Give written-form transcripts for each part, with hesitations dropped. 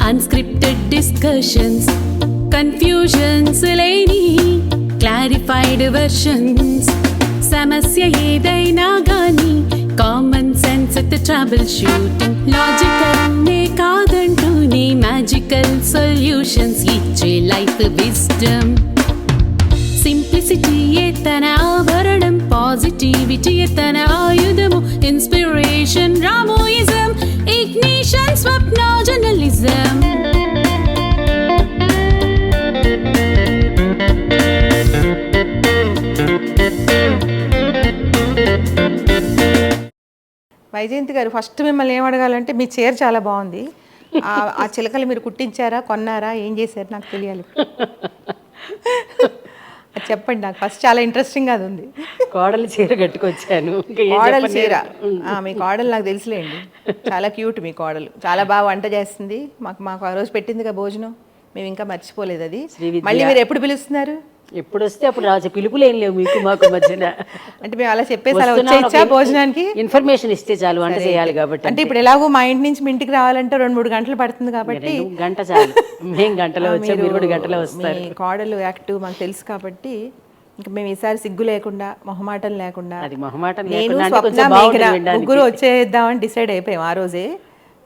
Unscripted discussions, confusions లేని clarified versions. సమస్య ఏదైనా గాని కామన్ సెన్స్ తో ట్రబుల్ షూటింగ్, లాజికల్ నే కాదంటూనే మ్యాజికల్ సొల్యూషన్స్ ఇచ్చే లైఫ్ విజ్డమ్. సింప్లిసిటీ తన ఆభరణం, పాజిటివిటీ తన ఆయుధము, ఇన్స్పిరేషన్ రామోయిజం, ఇగ్నిషన్ స్వప్న జర్నలిజం. వైజయంతి గారు, ఫస్ట్ మిమ్మల్ని ఏం అడగాలంటే, మీ చీర చాలా బాగుంది. ఆ చిలకలు మీరు కుట్టించారా, కొన్నారా, ఏం చేశారు, నాకు తెలియాలి. అది చెప్పండి నాకు ఫస్ట్. చాలా ఇంట్రెస్టింగ్ అది ఉంది. కోడలు చీర కట్టుకొచ్చాను. కోడలు చీర, మీ కోడలు నాకు తెలుసులేండి. చాలా క్యూట్ మీ కోడలు. చాలా బాగా వంట చేస్తుంది. మాకు ఆ రోజు పెట్టిందిగా భోజనం, మేము ఇంకా మర్చిపోలేదు అది. మళ్ళీ మీరు ఎప్పుడు పిలుస్తున్నారు? ఎప్పుడు వస్తే అప్పుడు రాజు. పిలుపులు ఏం లేవు మీకు మాకు మధ్యన. అంటే మేము అలా చెప్పేసి అలా వచ్చేచ్చా భోజనానికి? ఇన్ఫర్మేషన్ ఇస్తే చాలు, వంట చేయాలి కాబట్టి. అంటే ఇప్పుడు ఎలాగో మా ఇంటి నుంచి మీ ఇంటికి రావాలంటే 2-3 గంటలు పడుతుంది కాబట్టి గంట చాలు. మేము గంటలో వచ్చాం, మీరు కూడా గంటలో వస్తారు. మీ కోడలు యాక్టివ్ మాకు తెలుసు కాబట్టి ఇంకా మేము ఈసారి సిగ్గు లేకుండా, మొహమాటం లేకుండా, అది మొహమాటం నేను లేకుండా స్వప్న ముగ్గురు వచ్చేద్దామని డిసైడ్ అయిపోయాం ఆ రోజే.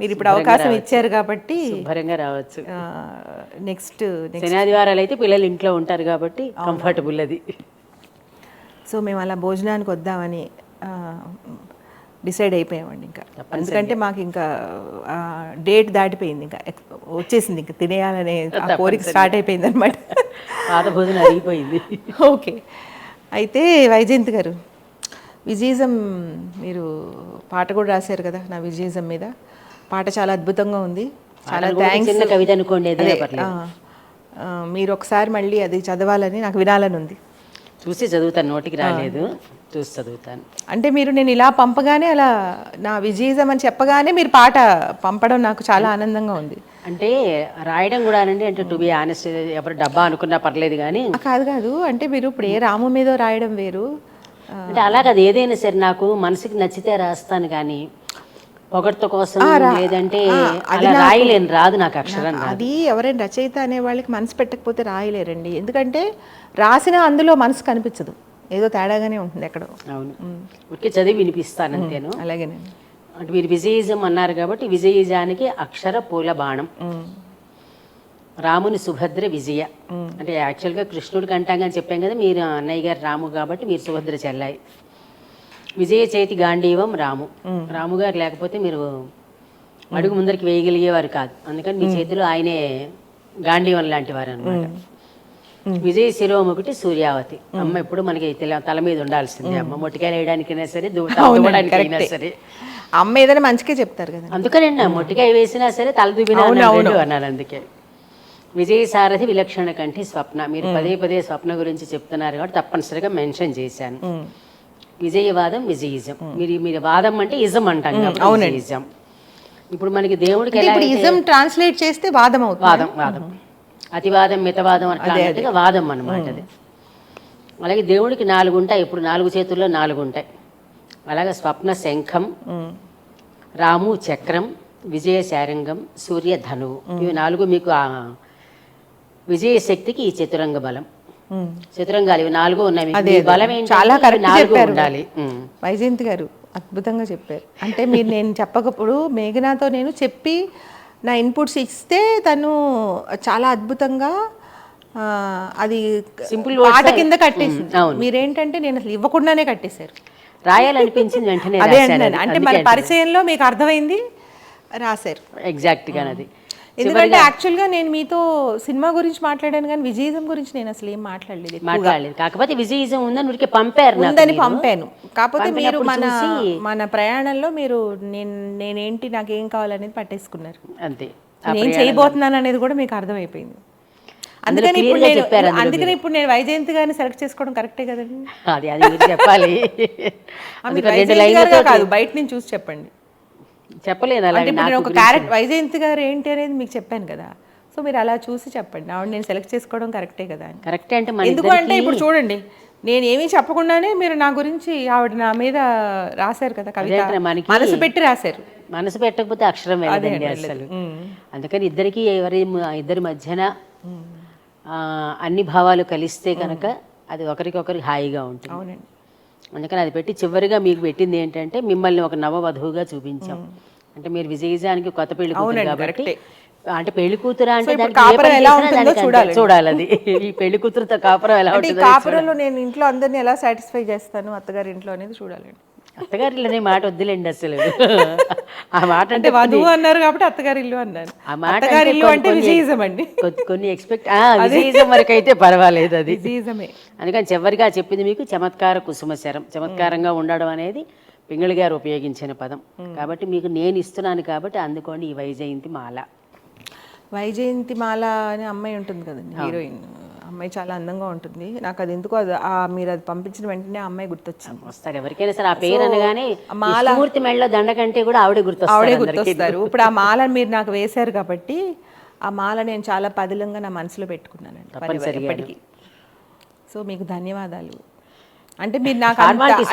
మీరు ఇప్పుడు అవకాశం ఇచ్చారు కాబట్టి శుభ్రంగా రావచ్చు. నెక్స్ట్ శనివారాలు అయితే పిల్లలు ఇంట్లో ఉంటారు కాబట్టి కంఫర్టబుల్ అది. సో మేము అలా భోజనానికి వద్దామని డిసైడ్ అయిపోయామండి. ఇంకా ఎందుకంటే మాకు ఇంకా డేట్ దాటిపోయింది, ఇంకా వచ్చేసింది, ఇంకా తినేయాలనే కోరిక స్టార్ట్ అయిపోయింది అనమాట. పాత భోజనం అరిగిపోయింది. ఓకే, అయితే వైజయంతి గారు, విజయిజం మీరు పాట కూడా రాశారు కదా నా విజయిజం మీద. పాట చాలా అద్భుతంగా ఉంది. చాలా థ్యాంక్స్. కవిత అనుకోండి, మీరు ఒకసారి మళ్ళీ అది చదవాలని, నాకు వినాలని ఉంది. చూసి చదువుతాను, నోటికి రాలేదు, చూసి చదువుతాను. అంటే మీరు నేను ఇలా పంపగానే, అలా నా విజయిజం అని చెప్పగానే మీరు పాట పంపడం నాకు చాలా ఆనందంగా ఉంది. అంటే రాయడం కూడా అంటే టు బి ఆనెస్ట్, ఎవరు డబ్బా అనుకున్నా పర్లేదు కానీ కాదు. అంటే మీరు ఇప్పుడు ఏ రాము మీద రాయడం వేరు. అంటే అలా కాదు, ఏదైనా సరే నాకు మనసుకి నచ్చితే రాస్తాను కానీ పొగడ్త కోసం లేదంటే అలా రాయలేను, రాదు నాకు అక్షరం. అది ఎవరైనా రచయిత అనే వాళ్ళకి మనసు పెట్టకపోతే రాయలేరండి. ఎందుకంటే రాసిన అందులో మనసు కనిపించదు, ఏదో తేడాగానే ఉంటుంది ఎక్కడో. అవును, ఉరికి చదివి వినిపిస్తాను అంతేను. అలాగేనండి. అంటే మీరు విజయిజం అన్నారు కాబట్టి విజయిజానికి అక్షర పూల బాణం. రాముని సుభద్ర విజయ. అంటే యాక్చువల్గా కృష్ణుడికి అంటాం చెప్పాం కదా, మీరు అన్నయ్య గారు రాము కాబట్టి మీరు సుభద్ర చెల్లాయి. విజయ చేతి గాంధీవం రాము. రాముగారు లేకపోతే మీరు అడుగు ముందరికి వేయగలిగేవారు కాదు, అందుకని మీ చేతిలో ఆయనే గాంధీవం లాంటి వారు అనమాట. విజయ శిరోముఖటి సూర్యావతి. అమ్మ ఎప్పుడు మనకి తల మీద ఉండాల్సిందే. అమ్మ మొట్టికాయలు వేయడానికైనా సరే, దూడానికైనా సరే. అమ్మ ఏదైనా మంచిగా చెప్తారు కదా, అందుకనండి మొట్టికాయ వేసినా సరే తల దువ్వినా అన్నారు. అందుకే విజయ సారథి విలక్షణ కంటి స్వప్న. మీరు పదే పదే స్వప్న గురించి చెప్తున్నారు కాబట్టి తప్పనిసరిగా మెన్షన్ చేశాను. విజయవాదం, విజయిజం. మీరు వాదం అంటే ఇజం అంటాం కాబట్టి ఇజం. ఇప్పుడు మనకి దేవుడికి ఇజం ట్రాన్స్లేట్ చేస్తే వాదం అవుతుంది. వాదం అతివాదం, మితవాదం అట్లా వాదం అన్నమాట అది. అలాగే దేవుడికి 4 ఉంటాయి, ఇప్పుడు 4 చేతుల్లో 4 ఉంటాయి. అలాగే స్వప్న శంఖం, రాము చక్రం, విజయ శారంగం, సూర్య ధనువు. ఇవి 4 మీకు విజయ శక్తికి ఈ చతురంగ బలం. చతురంగాలు ఇవి 4 ఉన్నాయి. బలం చాలా ఉండాలి. వైజయంతి గారు అద్భుతంగా చెప్పారు. అంటే మీరు నేను చెప్పకపోడు మేఘనాతో నేను చెప్పి నా ఇన్పుట్స్ ఇస్తే తను చాలా అద్భుతంగా అది సింపుల్ పాట కింద కట్టేసింది. మీరేంటంటే నేను అసలు ఇవ్వకుండానే కట్టేశారు. రాయాలనిపించింది వెంటనే. అదే అంటే మన పరిచయంలో మీకు అర్థమైంది, రాశారు ఎగ్జాక్ట్గా. అది ఎందుకంటే యాక్చువల్గా నేను మీతో సినిమా గురించి మాట్లాడాను కానీ విజయిజం గురించి నేను అసలు ఏం మాట్లాడలేదు. కాకపోతే విజయిజం ఉందని ఊరికే పంపారు, పంపాను. కాకపోతే మీరు మన ప్రయాణంలో మీరు నేనేంటి, నాకేం కావాలనేది పట్టేసుకున్నారు. అంతే, నేను చేయబోతున్నాను అనేది కూడా మీకు అర్థమైపోయింది. అందుకని ఇప్పుడు నేను వైజయంతి గారిని సెలెక్ట్ చేసుకోవడం కరెక్టే కదండి. అది చెప్పాలి కాదు, బయట నుంచి చూసి చెప్పండి. చెప్పలేదు ఒక క్యారెక్టర్ వైజయంతి గారు ఏంటి అనేది మీకు చెప్పాను కదా. సో మీరు అలా చూసి చెప్పండి. ఆవిడ నేను సెలెక్ట్ చేసుకోవడం కరెక్టే కదా. కరెక్టే అంటే ఎందుకు అంటే ఇప్పుడు చూడండి, నేనేమీ చెప్పకుండానే మీరు నా గురించి ఆవిడ నా మీద రాశారు కదా కవిత, అదే మనకి మనసు పెట్టి రాశారు. మనసు పెట్టకపోతే అక్షరం వెళ్ళదండి అసలు. అందుకని ఇద్దరి మధ్యన అన్ని భావాలు కలిస్తే కనుక అది ఒకరికొకరికి హాయిగా ఉంటుంది. అవునండి. అందుకని అది పెట్టి చివరిగా మీకు పెట్టింది ఏంటంటే మిమ్మల్ని ఒక నవవధువుగా చూపించాం. అంటే మీరు విజయజానికి కొత్త పెళ్లి కూతురు కాబట్టి, అంటే పెళ్లి కూతురు అంటే చూడాలి అది. ఈ పెళ్లి కూతురుతో కాపురం ఎలా ఉంటుంది, కాపురంలో నేను ఇంట్లో అందరినీ ఎలా సాటిస్ఫై చేస్తాను అత్తగారి ఇంట్లో అనేది చూడాలండి. అత్తగారిలోనే మాట వద్దులేండి అసలు. ఆ మాట అంటే వధువు అన్నారు కాబట్టి అత్తగారి ఇల్లు అన్నాను. ఆ మాట అత్తగారి ఇల్లు అంటే విజయజం అండి. కొన్ని విజయజం వరకు అయితే పర్వాలేదు, అది విజయజమే. అందుకని చివరిగా చెప్పింది మీకు చమత్కార కుసుమశరం. చమత్కారంగా ఉండడం అనేది పింగళి గారు ఉపయోగించిన పదం. కాబట్టి మీకు నేను ఇస్తున్నాను కాబట్టి అందుకోండి ఈ వైజయంతి మాల. వైజయంతి మాల అనే అమ్మాయి ఉంటుంది కదండి, హీరోయిన్ అమ్మాయి చాలా అందంగా ఉంటుంది. నాకు అది ఎందుకో మీరు అది పంపించిన వెంటనే ఆ అమ్మాయి గుర్తొచ్చింది. వస్తారు ఎవరికైనా సరే ఆ పేరు అనగానే మూర్తి మెళ్ళ దండ కంటే కూడా ఆవిడే గుర్తొస్తారు. ఇప్పుడు ఆ మాల మీరు నాకు వేశారు కాబట్టి ఆ మాల నేను చాలా పదిలంగా నా మనసులో పెట్టుకున్నానండి ఎప్పటికీ. సో మీకు ధన్యవాదాలు. అంటే మీరు నాకు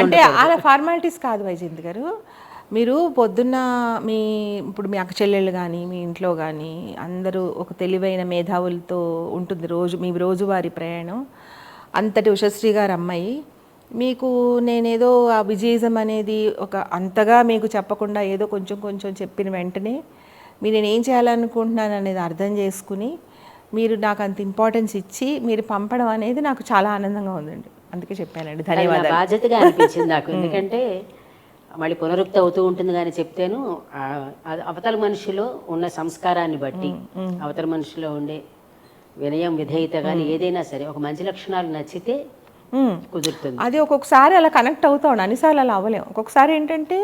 అంటే అలా ఫార్మాలిటీస్ కాదు వైజయంతి గారు. మీరు పొద్దున్న ఇప్పుడు మీ అక్క చెల్లెళ్ళు కానీ మీ ఇంట్లో కానీ అందరూ ఒక తెలివైన మేధావులతో ఉంటుంది మీ రోజువారీ ప్రయాణం. అంతటి ఉషశ్రీ గారు అమ్మాయి మీకు నేనేదో ఆ విజయిజం అనేది అంతగా మీకు చెప్పకుండా ఏదో కొంచెం కొంచెం చెప్పిన వెంటనే నేను ఏం చేయాలనుకుంటున్నాను అనేది అర్థం చేసుకుని మీరు నాకు అంత ఇంపార్టెన్స్ ఇచ్చి మీరు పంపడం అనేది నాకు చాలా ఆనందంగా ఉందండి. అందుకే చెప్పానండి. ధన్యవాదాలు. బాధ్యతగా అనిపించింది నాకు. ఎందుకంటే మళ్ళీ పునరుక్తి అవుతూ ఉంటుంది కానీ చెప్తేను అవతల మనిషిలో ఉన్న సంస్కారాన్ని బట్టి, అవతల మనిషిలో ఉండే వినయం విధేయత కానీ ఏదైనా సరే ఒక మంచి లక్షణాలు నచ్చితే కుదురుతుంది. అది ఒక్కొక్కసారి అలా కనెక్ట్ అవుతాం, అన్నిసార్లు అలా అవ్వలేము. ఒక్కొక్కసారి ఏంటంటే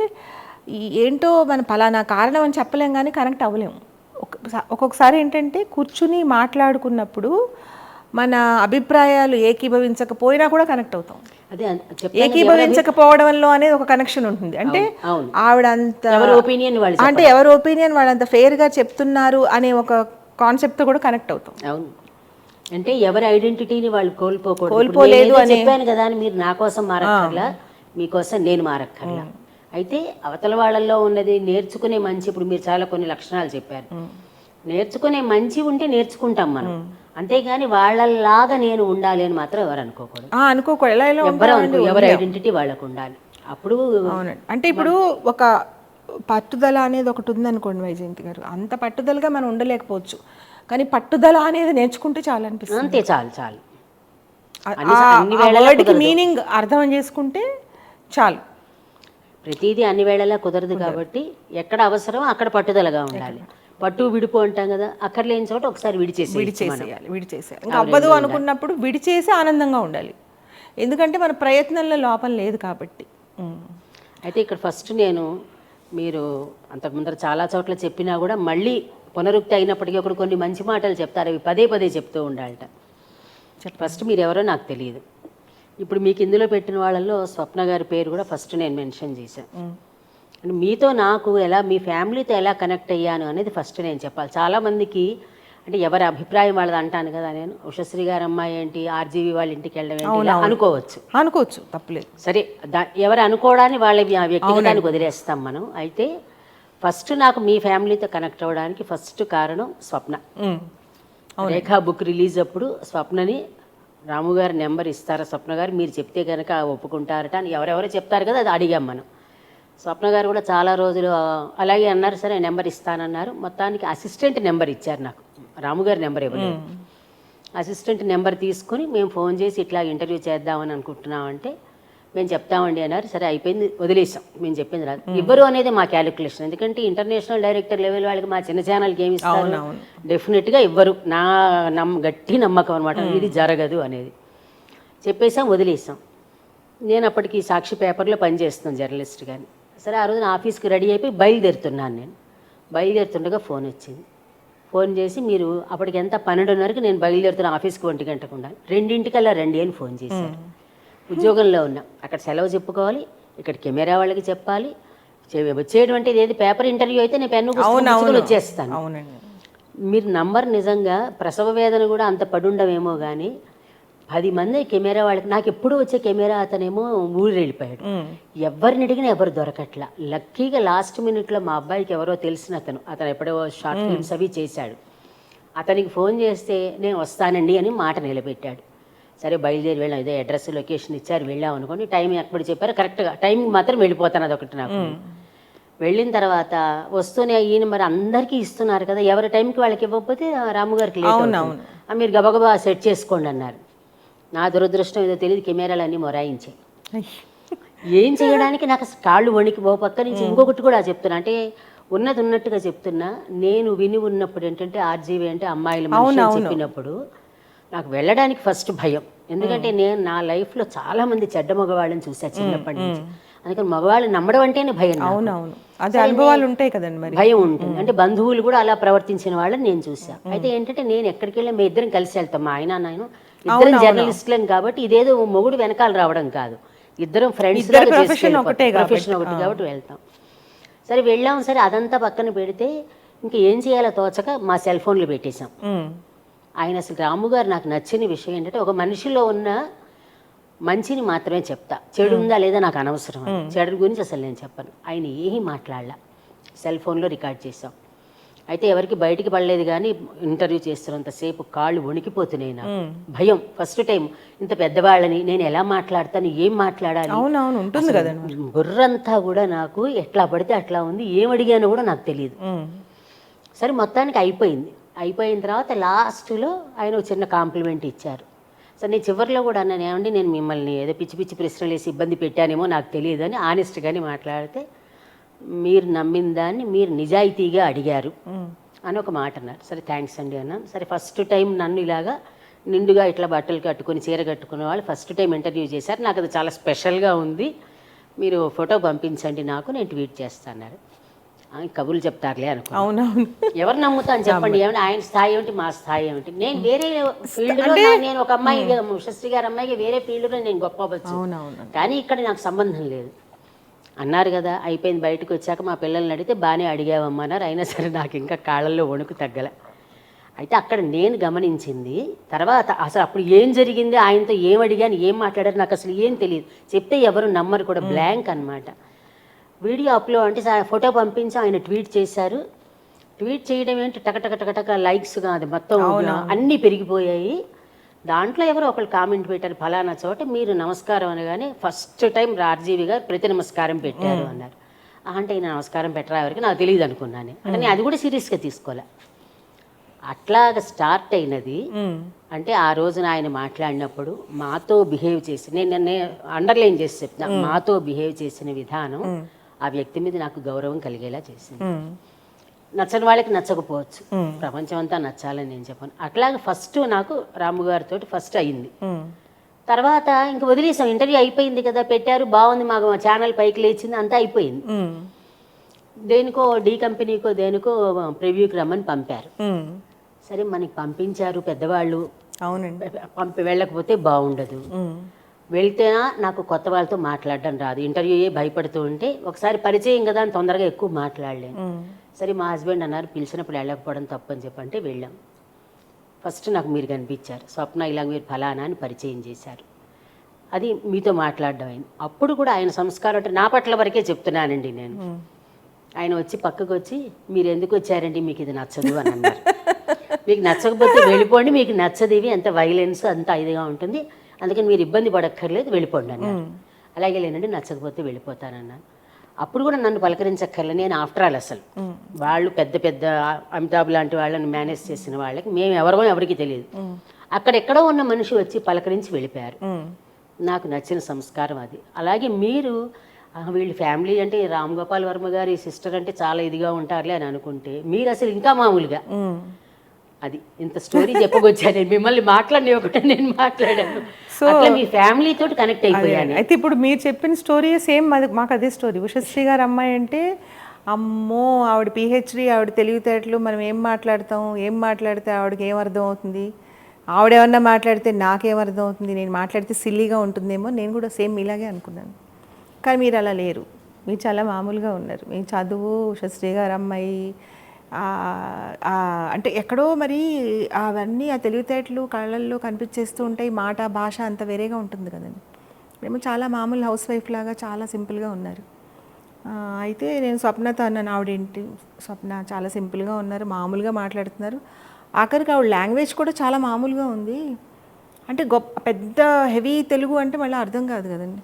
ఏంటో మన పలానా కారణం అని చెప్పలేం కానీ కనెక్ట్ అవ్వలేము. ఒక్కొక్కసారి ఏంటంటే కూర్చుని మాట్లాడుకున్నప్పుడు మన అభిప్రాయాలు ఏకీభవించకపోయినా కూడా కనెక్ట్ అవుతాం. ఏకీభవించకపోవడంలో అనేది ఒక కనెక్షన్ ఉంటుంది. అంటే ఆవిడ అంత అంటే ఎవరి ఒపీనియన్ వాళ్ళంత ఫెయిర్ గా చెప్తున్నారు అనే ఒక కాన్సెప్ట్ కూడా కనెక్ట్ అవుతాం. అవును. అంటే ఎవరి ఐడెంటిటీని వాళ్ళు కోల్పోలేదు అని చెప్పాను కదా అని మీరు నా కోసం మారక్కర్లా, మీకోసం నేను మారక్కర్లా. అయితే అవతల వాళ్ళల్లో ఉన్నది నేర్చుకునే మంచి, ఇప్పుడు మీరు చాలా కొన్ని లక్షణాలు చెప్పారు, నేర్చుకునే మంచి ఉంటే నేర్చుకుంటాం మనం. అంతేగాని వాళ్ళలాగా నేను ఉండాలి అని మాత్రం ఎవరు అనుకోకూడదు. ఎవరి ఐడెంటిటీ వాళ్ళకు ఉండాలి. అప్పుడు అంటే ఇప్పుడు ఒక పట్టుదల అనేది ఒకటి ఉందనుకోండి వైజయంతి గారు, అంత పట్టుదలగా మనం ఉండలేకపోవచ్చు, కానీ పట్టుదల అనేది నేర్చుకుంటే చాలా అనిపిస్తుంది. అంతే, చాలు చాలు. వర్డ్కి మీనింగ్ అర్థం చేసుకుంటే చాలు. ప్రతిదీ అన్ని వేళలా కుదరదు కాబట్టి ఎక్కడ అవసరం అక్కడ పట్టుదలగా ఉండాలి. పట్టు విడిపో అంటాం కదా, అక్కర్లేని చోట ఒకసారి విడిచేసేయాలి. ఇంకా అవ్వదు అనుకున్నప్పుడు విడిచేసి ఆనందంగా ఉండాలి. ఎందుకంటే మన ప్రయత్నంలో లోపం లేదు కాబట్టి. అయితే ఇక్కడ ఫస్ట్ మీరు అంతకు ముందర చాలా చోట్ల చెప్పినా కూడా మళ్ళీ పునరుక్తి అయినప్పటికీ ఒకరు కొన్ని మంచి మాటలు చెప్తారు, అవి పదే పదే చెప్తూ ఉండాలట. ఫస్ట్ మీరు ఎవరో నాకు తెలియదు. ఇప్పుడు మీకు ఇందులో పెట్టిన వాళ్ళల్లో స్వప్న గారి పేరు కూడా ఫస్ట్ నేను మెన్షన్ చేశాను. మీతో నాకు ఎలా, మీ ఫ్యామిలీతో ఎలా కనెక్ట్ అయ్యాను అనేది ఫస్ట్ నేను చెప్పాలి. చాలామందికి అంటే ఎవరి అభిప్రాయం వాళ్ళది అంటాను కదా నేను, ఉషశ్రీ గారు అమ్మాయి ఏంటి, ఆర్జీవి వాళ్ళ ఇంటికి వెళ్ళడం అనుకోవచ్చు, తప్పలేదు. సరే, ఎవరు అనుకోవడాన్ని వాళ్ళ వ్యక్తిగతానికి వదిలేస్తాం మనం. అయితే ఫస్ట్ నాకు మీ ఫ్యామిలీతో కనెక్ట్ అవ్వడానికి ఫస్ట్ కారణం స్వప్న. రేఖా బుక్ రిలీజ్ అప్పుడు స్వప్నని రాము గారి నెంబర్ ఇస్తారా స్వప్న గారు, మీరు చెప్తే కనుక ఒప్పుకుంటారట అని ఎవరెవరో చెప్తారు కదా, అది అడిగాం మనం. స్వప్న గారు కూడా చాలా రోజులు అలాగే అన్నారు. సరే నెంబర్ ఇస్తానన్నారు. మొత్తానికి అసిస్టెంట్ నెంబర్ ఇచ్చారు నాకు, రాముగారి నెంబర్ ఇవ్వలేదు. అసిస్టెంట్ నెంబర్ తీసుకుని మేము ఫోన్ చేసి ఇట్లా ఇంటర్వ్యూ చేద్దామని అనుకుంటున్నామంటే మేము చెప్తామండి అన్నారు. సరే అయిపోయింది, వదిలేసాం. మేము చెప్పింది రాదు. ఇవ్వరు అనేది మా క్యాలిక్యులేషన్. ఎందుకంటే ఇంటర్నేషనల్ డైరెక్టర్ లెవెల్ వాళ్ళకి మా చిన్న ఛానల్కి ఏమి ఇస్తారు, డెఫినెట్గా ఇవ్వరు. నా గట్టి నమ్మకం అనమాట, ఇది జరగదు అనేది చెప్పేసాం, వదిలేసాం. నేను అప్పటికి సాక్షి పేపర్లో పనిచేస్తున్నాను జర్నలిస్ట్ కానీ. సరే ఆ రోజున ఆఫీస్కి రెడీ అయిపోయి బయలుదేరుతున్నాను. నేను బయలుదేరుతుండగా ఫోన్ వచ్చింది. ఫోన్ చేసి మీరు అప్పటికి ఎంత 12:30కి నేను బయలుదేరుతున్న ఆఫీస్కి 1 గంటకు ఉండాలి, 2:00కల్లా రండి అని ఫోన్ చేశారు. ఉద్యోగంలో ఉన్నా, అక్కడ సెలవు చెప్పుకోవాలి, ఇక్కడ కెమెరా వాళ్ళకి చెప్పాలి, వచ్చేటువంటి ఏది పేపర్ ఇంటర్వ్యూ అయితే నేను పెన్ను పుస్తకం వచ్చేస్తాను. మీరు నంబర్ నిజంగా ప్రసవ వేదన కూడా అంత పడుండవేమో కానీ 10 మంది కెమెరా వాళ్ళకి, నాకు ఎప్పుడు వచ్చే కెమెరా అతనేమో ఊరు వెళ్ళిపోయాడు. ఎవరిని అడిగినా ఎవరు దొరకట్లా. లక్కీగా లాస్ట్ మినిట్లో మా అబ్బాయికి ఎవరో తెలిసిన అతను ఎప్పుడో షార్ట్ ఫిల్మ్స్ అవి చేశాడు. అతనికి ఫోన్ చేస్తే నేను వస్తానండి అని మాట నిలబెట్టాడు. సరే బయలుదేరి వెళ్ళాం. ఇదే అడ్రస్ లొకేషన్ ఇచ్చారు, వెళ్ళాం అనుకోండి. టైం ఎప్పుడు చెప్పారు కరెక్ట్గా టైంకి మాత్రం వెళ్ళిపోతాను, అదొకటి నాకు. వెళ్ళిన తర్వాత వస్తూనే ఈయన మరి అందరికీ ఇస్తున్నారు కదా, ఎవరి టైంకి వాళ్ళకి ఇవ్వకపోతే రాము గారికి లేట్ అవుతుంది. మీరు గబగబా సెట్ చేసుకోండి అన్నారు. నా దురదృష్టం ఏదో తెలియదు, కెమెరాలన్నీ మొరాయించాయి. ఏం చేయడానికి నాకు కాళ్ళు వణికి పక్క నుంచి. ఇంకొకటి కూడా చెప్తున్నా, అంటే ఉన్నది ఉన్నట్టుగా చెప్తున్నా. నేను విని ఉన్నప్పుడు ఏంటంటే ఆర్జీవి అంటే అమ్మాయిల మనిషి అని చెప్పినప్పుడు నాకు వెళ్ళడానికి ఫస్ట్ భయం. ఎందుకంటే నేను నా లైఫ్లో చాలా మంది చెడ్డ మగవాళ్ళని చూసా చిన్నప్పటి నుంచి. అందుకని మగవాళ్ళు నమ్మడం అంటేనే భయం. అవునవును, అదే అనుభవాలు ఉంటాయి కదండి, మరి భయం ఉంటుంది. అంటే బంధువులు కూడా అలా ప్రవర్తించిన వాళ్ళని నేను చూసా. అయితే ఏంటంటే నేను ఎక్కడికి వెళ్ళి మేము ఇద్దరం కలిసి వెళ్తాం. మా ఆయన నేను ఇద్దరం జర్నలిస్టులం కాబట్టి ఇదేదో మొగుడు వెనకాల రావడం కాదు, ఇద్దరం ఫ్రెండ్స్ ప్రొఫెషన్ ఒకటి కాబట్టి వెళ్తాం. సరే వెళ్ళాం. సరే అదంతా పక్కన పెడితే ఇంకా ఏం చేయాలో తోచక మా సెల్ ఫోన్లు పెట్టేశాం. ఆయన అసలు రాము గారు నాకు నచ్చిన విషయం ఏంటంటే ఒక మనిషిలో ఉన్న మంచిని మాత్రమే చెప్తా, చెడు ఉందా లేదా నాకు అనవసరం. చెడు గురించి అసలు నేను చెప్పను. ఆయన ఏమీ మాట్లాడలా, సెల్ ఫోన్లో రికార్డ్ చేసాం. అయితే ఎవరికి బయటికి పడలేదు, కానీ ఇంటర్వ్యూ చేస్తున్నంతసేపు కాళ్ళు వణికిపోతున్నాయి నాకు. భయం. ఫస్ట్ టైం ఇంత పెద్దవాళ్ళని నేను ఎలా మాట్లాడతాను, ఏం మాట్లాడాలి, ఉంటుంది కదా. బుర్రంతా కూడా నాకు ఎట్లా పడితే అట్లా ఉంది, ఏం అడిగానో కూడా నాకు తెలియదు. సరే మొత్తానికి అయిపోయింది. అయిపోయిన తర్వాత లాస్ట్లో ఆయన ఒక చిన్న కాంప్లిమెంట్ ఇచ్చారు. సరే నేను చివరిలో కూడా అన్నాను, ఏమండి నేను మిమ్మల్ని ఏదో పిచ్చి పిచ్చి ప్రశ్నలు వేసి ఇబ్బంది పెట్టానేమో నాకు తెలియదు అని ఆనెస్ట్గానే మాట్లాడితే, మీరు నమ్మిన దాన్ని మీరు నిజాయితీగా అడిగారు అని ఒక మాట అన్నారు. సరే థ్యాంక్స్ అండి అన్నాను. సరే ఫస్ట్ టైం నన్ను ఇలాగా నిండుగా ఇట్లా బట్టలు కట్టుకొని చీర కట్టుకునే వాళ్ళు ఫస్ట్ టైం ఇంటర్వ్యూ చేశారు. నాకు అది చాలా స్పెషల్గా ఉంది, మీరు ఫోటో పంపించండి నాకు, నేను ట్వీట్ చేస్తాను. కబుర్లు చెప్తారులే అనుకో. అవునవును, ఎవరు నమ్ముతాను చెప్పండి. ఏమంటే ఆయన స్థాయి ఏమిటి, మా స్థాయి ఏమిటి. నేను వేరే ఫీల్డ్లో, నేను ఒక అమ్మాయి ఉషశ్రీ గారి అమ్మాయికి వేరే ఫీల్డ్లో నేను గొప్ప అవ్వచ్చు, కానీ ఇక్కడ నాకు సంబంధం లేదు అన్నారు కదా. అయిపోయింది. బయటకు వచ్చాక మా పిల్లల్ని అడిగితే బాగానే అడిగావమ్మన్నారు. అయినా సరే నాకు ఇంకా కాళ్ళల్లో వణుకు తగ్గల. అయితే అక్కడ నేను గమనించింది తర్వాత అసలు అప్పుడు ఏం జరిగింది, ఆయనతో ఏం అడిగాను, ఏం మాట్లాడారు నాకు అసలు ఏం తెలియదు. చెప్తే ఎవరు నమ్మరు కూడా, బ్లాంక్ అనమాట. వీడియో అప్లోడ్ అంటే ఫోటో పంపించి ఆయన ట్వీట్ చేశారు. ట్వీట్ చేయడం ఏంటి, టకటక లైక్స్ కాదు, మొత్తం అన్నీ పెరిగిపోయాయి. దాంట్లో ఎవరో ఒకళ్ళు కామెంట్ పెట్టారు, ఫలానా చోట మీరు నమస్కారం అనగానే ఫస్ట్ టైం ఆర్జీవి గారు ప్రతి నమస్కారం పెట్టారు అన్నారు. అంటే ఈయన నమస్కారం పెట్టరా ఎవరికి నాకు తెలియదు అనుకున్నాను. అంటే నేను అది కూడా సీరియస్గా తీసుకోలే. అట్లాగా స్టార్ట్ అయినది. అంటే ఆ రోజున ఆయన మాట్లాడినప్పుడు మాతో బిహేవ్ చేసి, నేను అండర్లైన్ చేసి చెప్తున్నా, మాతో బిహేవ్ చేసిన విధానం ఆ వ్యక్తి మీద నాకు గౌరవం కలిగేలా చేసింది. నచ్చని వాళ్ళకి నచ్చకపోవచ్చు, ప్రపంచం అంతా నచ్చాలని నేను చెప్పాను. అట్లాగే ఫస్ట్ నాకు రాము గారితో ఫస్ట్ అయింది. తర్వాత ఇంక వదిలేసాం. ఇంటర్వ్యూ అయిపోయింది కదా, పెట్టారు, బాగుంది, మాకు ఛానల్ పైకి లేచింది, అంతా అయిపోయింది. దేనికో డి కంపెనీకో దేనికో ప్రివ్యూకి రమ్మని పంపారు. సరే మనకి పంపించారు పెద్దవాళ్ళు, వెళ్ళకపోతే బాగుండదు. వెళ్తేనా నాకు కొత్త వాళ్ళతో మాట్లాడడం రాదు, ఇంటర్వ్యూ భయపడుతూ ఉంటే ఒకసారి పరిచయం కదా అని తొందరగా ఎక్కువ మాట్లాడలేను. సరే మా హస్బెండ్ అన్నారు పిలిచినప్పుడు వెళ్ళకపోవడం తప్పని చెప్పంటే వెళ్ళాం. ఫస్ట్ నాకు మీరు కనిపించారు, స్వప్న ఇలా మీరు ఫలానా అని పరిచయం చేశారు. అది మీతో మాట్లాడడం అయింది. అప్పుడు కూడా ఆయన సంస్కారం అంటే నా పట్ల వరకే చెప్తున్నానండి నేను. ఆయన వచ్చి పక్కకు వచ్చి మీరు ఎందుకు వచ్చారండి, మీకు ఇది నచ్చదు అని అన్నారు. మీకు నచ్చకపోతే వెళ్ళిపోండి, మీకు నచ్చదు, ఇవి ఎంత వైలెన్స్ అంత ఇదిగా ఉంటుంది, అందుకని మీరు ఇబ్బంది పడక్కర్లేదు, వెళ్ళిపోండి అన్నారు. అలాగే లేనండి, నచ్చకపోతే వెళ్ళిపోతానన్నాను. అప్పుడు కూడా నన్ను పలకరించక్కర్లేదు. నేను ఆఫ్టర్ ఆల్ అసలు వాళ్ళు పెద్ద పెద్ద అమితాబ్ లాంటి వాళ్ళని మేనేజ్ చేసిన వాళ్ళకి మేము ఎవరో ఎవరికి తెలియదు. అక్కడెక్కడో ఉన్న మనిషి వచ్చి పలకరించి వెళ్ళిపోయారు. నాకు నచ్చిన సంస్కారం అది. అలాగే మీరు వీళ్ళ ఫ్యామిలీ అంటే రామ్ గోపాల్ వర్మ గారి సిస్టర్ అంటే చాలా ఇదిగా ఉంటారులే అని అనుకుంటే మీరు అసలు ఇంకా మామూలుగా. అది ఇంత స్టోరీ చెప్పకొచ్చాను, మిమ్మల్ని మాట్లాడిన ఒకటే నేను మాట్లాడాను. సో మీ ఫ్యామిలీ తోటి కనెక్ట్ అయిపోయాను. అయితే ఇప్పుడు మీరు చెప్పిన స్టోరీ సేమ్ మాకు అదే స్టోరీ. ఉషశ్రీ గారు అమ్మాయి అంటే అమ్మో, ఆవిడ పిహెచ్డి, ఆవిడ తెలివితేటలు, మనం ఏం మాట్లాడితే ఆవిడకి ఏం అర్థం అవుతుంది, ఆవిడేమన్నా మాట్లాడితే నాకేం అర్థం అవుతుంది, నేను మాట్లాడితే సిల్లీగా ఉంటుందేమో, నేను కూడా సేమ్ ఇలాగే అనుకున్నాను. కానీ మీరు అలా లేరు, మీరు చాలా మామూలుగా ఉన్నారు. మీ చదువు, ఉషశ్రీ గారు అమ్మాయి, అంటే ఎక్కడో మరి అవన్నీ ఆ తెలివితేటలు కళ్ళల్లో కనిపించేస్తూ ఉంటాయి, మాట భాష అంత వేరేగా ఉంటుంది కదండి. మేము చాలా మామూలు హౌస్ వైఫ్ లాగా చాలా సింపుల్గా ఉన్నారు. అయితే నేను స్వప్నతో అన్నాను, ఆవిడేంటి స్వప్న చాలా సింపుల్గా ఉన్నారు, మామూలుగా మాట్లాడుతున్నారు, ఆఖరికి ఆవిడ లాంగ్వేజ్ కూడా చాలా మామూలుగా ఉంది, అంటే గొప్ప పెద్ద హెవీ తెలుగు అంటే మళ్ళీ అర్థం కాదు కదండి.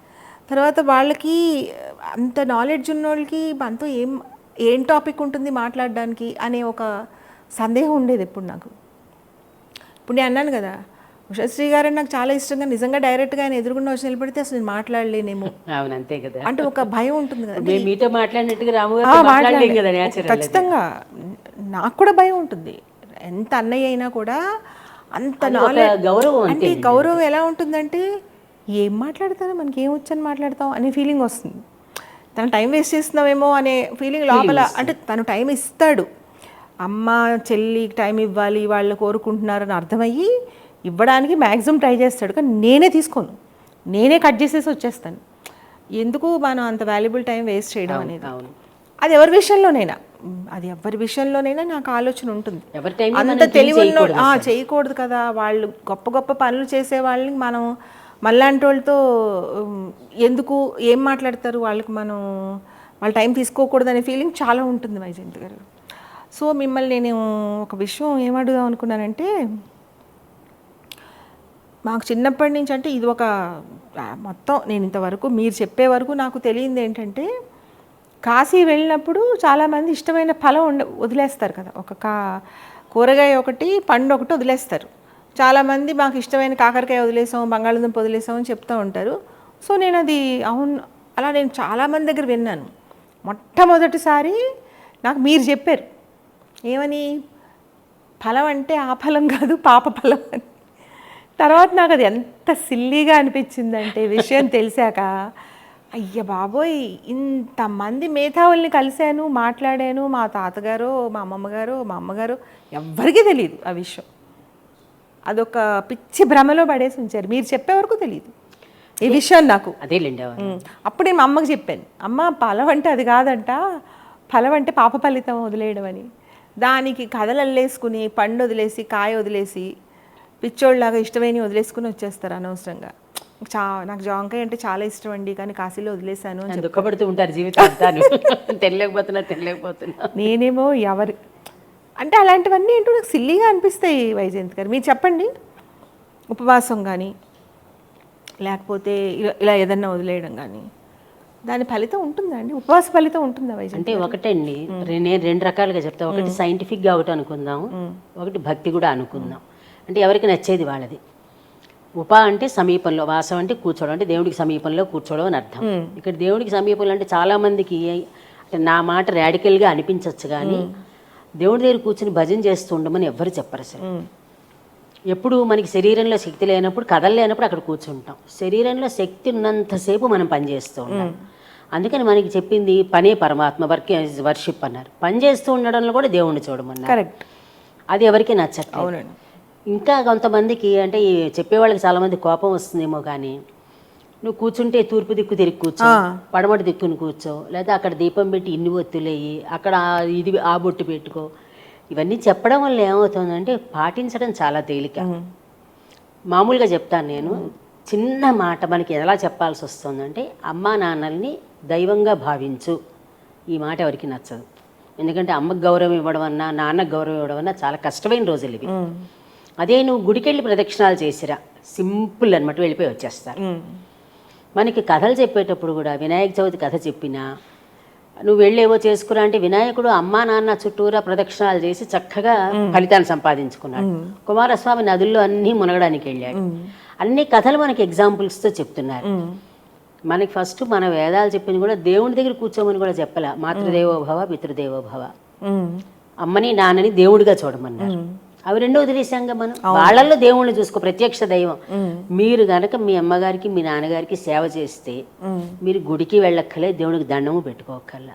తర్వాత వాళ్ళకి అంత నాలెడ్జ్ ఉన్న వాళ్ళకి మనతో ఏం టాపిక్ ఉంటుంది మాట్లాడడానికి అనే ఒక సందేహం ఉండేది ఎప్పుడు నాకు. ఇప్పుడు నేను అన్నాను కదా, ఉషశ్రీ గారు నాకు చాలా ఇష్టంగా, నిజంగా డైరెక్ట్గా ఆయన ఎదురుగుండా వచ్చి నిలబడితే అసలు నేను మాట్లాడలేనేమో, అవును అంతే కదా, అంటే ఒక భయం ఉంటుంది కదా. మీతో మాట్లాడినట్టుగా రాము కదా, ఖచ్చితంగా నాకు కూడా భయం ఉంటుంది. ఎంత అన్నయ్య అయినా కూడా అంత నాలెడ్జ్ గౌరవం, అంటే గౌరవం ఎలా ఉంటుందంటే ఏం మాట్లాడతారో మనకి ఏం వచ్చని మాట్లాడతాం అనే ఫీలింగ్ వస్తుంది. తను టైం వేస్ట్ చేస్తున్నామేమో అనే ఫీలింగ్ లోపల, అంటే తను టైం ఇస్తాడు, అమ్మ చెల్లికి టైం ఇవ్వాలి వాళ్ళు కోరుకుంటున్నారని అర్థమయ్యి ఇవ్వడానికి మ్యాక్సిమం ట్రై చేస్తాడు, కానీ నేనే తీసుకోను, నేనే కట్ చేసేసి వచ్చేస్తాను. ఎందుకు మనం అంత వాల్యుబుల్ టైం వేస్ట్ చేయడం అనేది. అది ఎవరి విషయంలోనైనా నాకు ఆలోచన ఉంటుంది. అంత తెలివి చేయకూడదు కదా, వాళ్ళు గొప్ప గొప్ప పనులు చేసే వాళ్ళని మనం మళ్ళాంటి వాళ్ళతో ఎందుకు ఏం మాట్లాడతారు, వాళ్ళ టైం తీసుకోకూడదు అనే ఫీలింగ్ చాలా ఉంటుంది వైజయంతి గారు. సో మిమ్మల్ని నేను ఒక విషయం ఏమడుగుదాం అనుకున్నానంటే, మాకు చిన్నప్పటి నుంచి అంటే ఇది ఒక మొత్తం నేను ఇంతవరకు మీరు చెప్పే వరకు నాకు తెలియంది ఏంటంటే, కాశీ వెళ్ళినప్పుడు చాలామంది ఇష్టమైన ఫలం వదిలేస్తారు కదా, ఒక కూరగాయ ఒకటి పండు ఒకటి వదిలేస్తారు. చాలామంది మాకు ఇష్టమైన కాకరకాయ వదిలేసాం, బంగాళదుంప వదిలేసాం అని చెప్తూ ఉంటారు. సో నేను అది అవును, అలా నేను చాలామంది దగ్గర విన్నాను. మొట్టమొదటిసారి నాకు మీరు చెప్పారు ఏమని, ఫలం అంటే ఆ ఫలం కాదు పాప ఫలం అని. తర్వాత నాకు అది ఎంత సిల్లీగా అనిపించిందంటే విషయం తెలిసాక, అయ్య బాబోయ్ ఇంతమంది మేధావుల్ని కలిశాను, మాట్లాడాను, మా తాతగారు మా అమ్మమ్మగారు మా అమ్మగారు ఎవ్వరికీ తెలియదు ఆ విషయం. అదొక పిచ్చి భ్రమలో పడేసి ఉంచారు, మీరు చెప్పే వరకు తెలియదు ఈ విషయం నాకు. అదేలేండి. అప్పుడు నేను మా అమ్మకి చెప్పాను, అమ్మ ఫలం అంటే అది కాదంట, ఫలం అంటే పాప ఫలితం వదిలేయడం అని. దానికి కథలు అల్లేసుకుని పండు వదిలేసి కాయ వదిలేసి పిచ్చోళ్ళలాగా ఇష్టమైన వదిలేసుకుని వచ్చేస్తారు అనవసరంగా. నాకు జాంకాయ అంటే చాలా ఇష్టం అండి, కానీ కాశీలో వదిలేశాను అని దుఃఖపడుతూ ఉంటారు జీవితం తెలియకపోతున్నా. నేనేమో అంటే అలాంటివన్నీ ఏంటో నాకు సిల్లీగా అనిపిస్తాయి వైజయంతి గారు. మీరు చెప్పండి, ఉపవాసం కానీ లేకపోతే ఇలా ఏదన్నా వదిలేయడం కానీ దాని ఫలితం ఉంటుందా అండి, ఉపవాస ఫలితం ఉంటుందా వైజయంతి? అంటే ఒకటండి, నేను రెండు రకాలుగా చెప్తాను. ఒకటి సైంటిఫిక్గా ఒకటి అనుకుందాం, ఒకటి భక్తి కూడా అనుకుందాం. అంటే ఎవరికి నచ్చేది వాళ్ళది. అంటే సమీపంలో, వాసం అంటే కూర్చోవడం, అంటే దేవుడికి సమీపంలో కూర్చోవడం అని అర్థం. ఇక్కడ దేవుడికి సమీపంలో అంటే చాలామందికి అంటే నా మాట రాడికల్గా అనిపించవచ్చు, కానీ దేవుడి దగ్గర కూర్చొని భజన చేస్తూ ఉండమని ఎవ్వరు చెప్పరు అసలు. ఎప్పుడు మనకి శరీరంలో శక్తి లేనప్పుడు, కథలు లేనప్పుడు అక్కడ కూర్చుంటాం. శరీరంలో శక్తి ఉన్నంతసేపు మనం పనిచేస్తూ ఉంటాం. అందుకని మనకి చెప్పింది పనే పరమాత్మ, వర్క్ వర్షిప్ అన్నారు. పని చేస్తూ ఉండడంలో కూడా దేవుణ్ణి చూడమన్నారు. కరెక్ట్. అది ఎవరికి నచ్చట్లేదు. ఇంకా కొంతమందికి అంటే చెప్పేవాళ్ళకి చాలామంది కోపం వస్తుందేమో, కానీ నువ్వు కూర్చుంటే తూర్పు దిక్కు తిరిగి కూర్చో, పడమటి దిక్కుని కూర్చో, లేదా అక్కడ దీపం పెట్టి ఇన్ని ఒత్తులేయి, అక్కడ ఇది ఆ బొట్టు పెట్టుకో. ఇవన్నీ చెప్పడం వల్ల ఏమవుతుందంటే పాటించడం చాలా తేలిక. మామూలుగా చెప్తాను నేను, చిన్న మాట మనకి ఎలా చెప్పాల్సి వస్తుందంటే, అమ్మా నాన్నల్ని దైవంగా భావించు. ఈ మాట ఎవరికి నచ్చదు. ఎందుకంటే అమ్మకు గౌరవం ఇవ్వడం అన్నా నాన్నకు గౌరవం ఇవ్వడం అన్నా చాలా కష్టమైన రోజులు ఇవి. అదే నువ్వు గుడికెళ్ళి ప్రదక్షిణాలు చేసిరా, సింపుల్ అనమాట, వెళ్ళిపోయి వచ్చేస్తారు. మనకి కథలు చెప్పేటప్పుడు కూడా వినాయక చవితి కథ చెప్పినా నువ్వు వెళ్ళేవో చేసుకురా అంటే, వినాయకుడు అమ్మా నాన్న చుట్టూరా ప్రదక్షిణాలు చేసి చక్కగా ఫలితాన్ని సంపాదించుకున్నాడు. కుమారస్వామి నదుల్లో అన్నీ మునగడానికి వెళ్ళాడు. అన్ని కథలు మనకి ఎగ్జాంపుల్స్తో చెప్తున్నారు. మనకి ఫస్ట్ మన వేదాలు చెప్పింది కూడా దేవుడి దగ్గర కూర్చోమని కూడా చెప్పలే. మాతృదేవోభవ పితృదేవోభవ, అమ్మని నాన్నని దేవుడిగా చూడమన్నారు. అవి రెండో వదిలేసాంగా మనం. వాళ్ళల్లో దేవుణ్ణి చూసుకో, ప్రత్యక్ష దైవం. మీరు గనక మీ అమ్మగారికి మీ నాన్నగారికి సేవ చేస్తే మీరు గుడికి వెళ్ళక్కలే, దేవుడికి దండము పెట్టుకోకల్లా,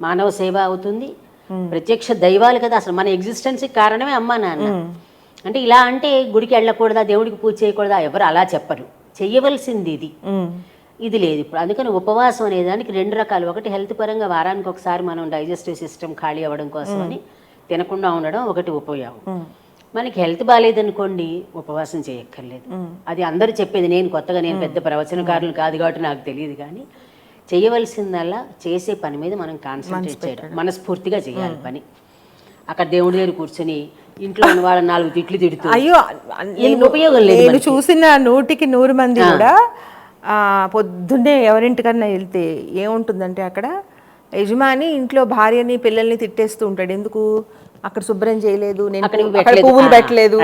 మానవ సేవ అవుతుంది. ప్రత్యక్ష దైవాలు కదా అసలు, మన ఎగ్జిస్టెన్స్కి కారణమే అమ్మ నాన్న. అంటే ఇలా అంటే గుడికి వెళ్ళకూడదా, దేవుడికి పూజ చేయకూడదా, ఎవరు అలా చెప్పరు. చెయ్యవలసింది ఇది. ఇది లేదు ఇప్పుడు. అందుకని ఉపవాసం అనే దానికి 2 రకాలు. ఒకటి హెల్త్ పరంగా వారానికి ఒకసారి మనం డైజెస్టివ్ సిస్టమ్ ఖాళీ అవ్వడం కోసం అని తినకుండా ఉండడం ఒకటి ఉపయోగం. మనకి హెల్త్ బాగాలేదనుకోండి ఉపవాసం చేయక్కర్లేదు. అది అందరూ చెప్పేది. నేను కొత్తగా, నేను పెద్ద ప్రవచనకారులు కాదు కాబట్టి నాకు తెలియదు. కానీ చేయవలసిందల్లా చేసే పని మీద మనం కాన్సన్ట్రేట్ చేయడం, మనస్ఫూర్తిగా చేయాలి పని. అక్కడ దేవుడి దగ్గర కూర్చొని ఇంట్లో ఉన్న వాళ్ళ 4 తిట్లు తిడుతూ అయ్యో ఉపయోగం లేదు. నేను చూసిన 100కి 100 మంది కూడా పొద్దున్నే ఎవరింటికన్నా వెళ్తే ఏముంటుందంటే అక్కడ యజమాని ఇంట్లో భార్యని పిల్లల్ని తిట్టేస్తూ ఉంటాడు. ఎందుకు అక్కడ శుభ్రం చేయలేదు, నేను అక్కడ పువ్వులు పెట్టలేదు.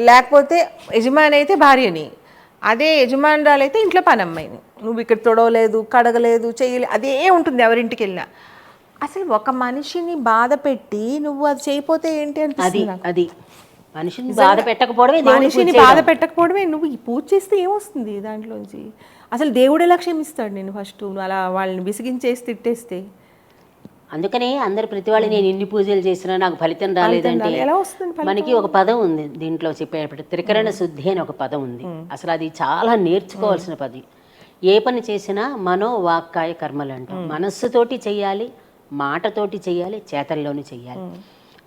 లేకపోతే యజమాని అయితే భార్యని, అదే యజమానురాలు అయితే ఇంట్లో పనమ్మాయిని, నువ్వు ఇక్కడ తొడవలేదు, కడగలేదు, చేయలేదు, అదే ఉంటుంది ఎవరింటికి వెళ్ళినా. అసలు ఒక మనిషిని బాధ పెట్టి నువ్వు అది చేయకపోతే ఏంటి అనిపిస్తుంది. అది మనిషిని బాధ పెట్టకపోవడమే, మనిషిని బాధ పెట్టకపోవడమే. నువ్వు ఈ పూజ చేస్తే ఏమొస్తుంది దాంట్లోంచి? అసలు దేవుడు ఎలా క్షమిస్తాడు నేను ఫస్ట్ నువ్వు అలా వాళ్ళని విసిగించేసి తిట్టేస్తే? అందుకనే అందరు ప్రతి వాళ్ళు నేను ఇన్ని పూజలు చేసినా నాకు ఫలితం రాలేదంటే ఎలా వస్తుంది? మనకి ఒక పదం ఉంది దీంట్లో చెప్పేటప్పుడు, త్రికరణ శుద్ధి అని ఒక పదం ఉంది. అసలు అది చాలా నేర్చుకోవాల్సిన పది. ఏ పని చేసినా మనో వాక్కాయ కర్మలు అంటాం. మనస్సుతోటి చెయ్యాలి, మాటతోటి చెయ్యాలి, చేతల్లోనూ చెయ్యాలి.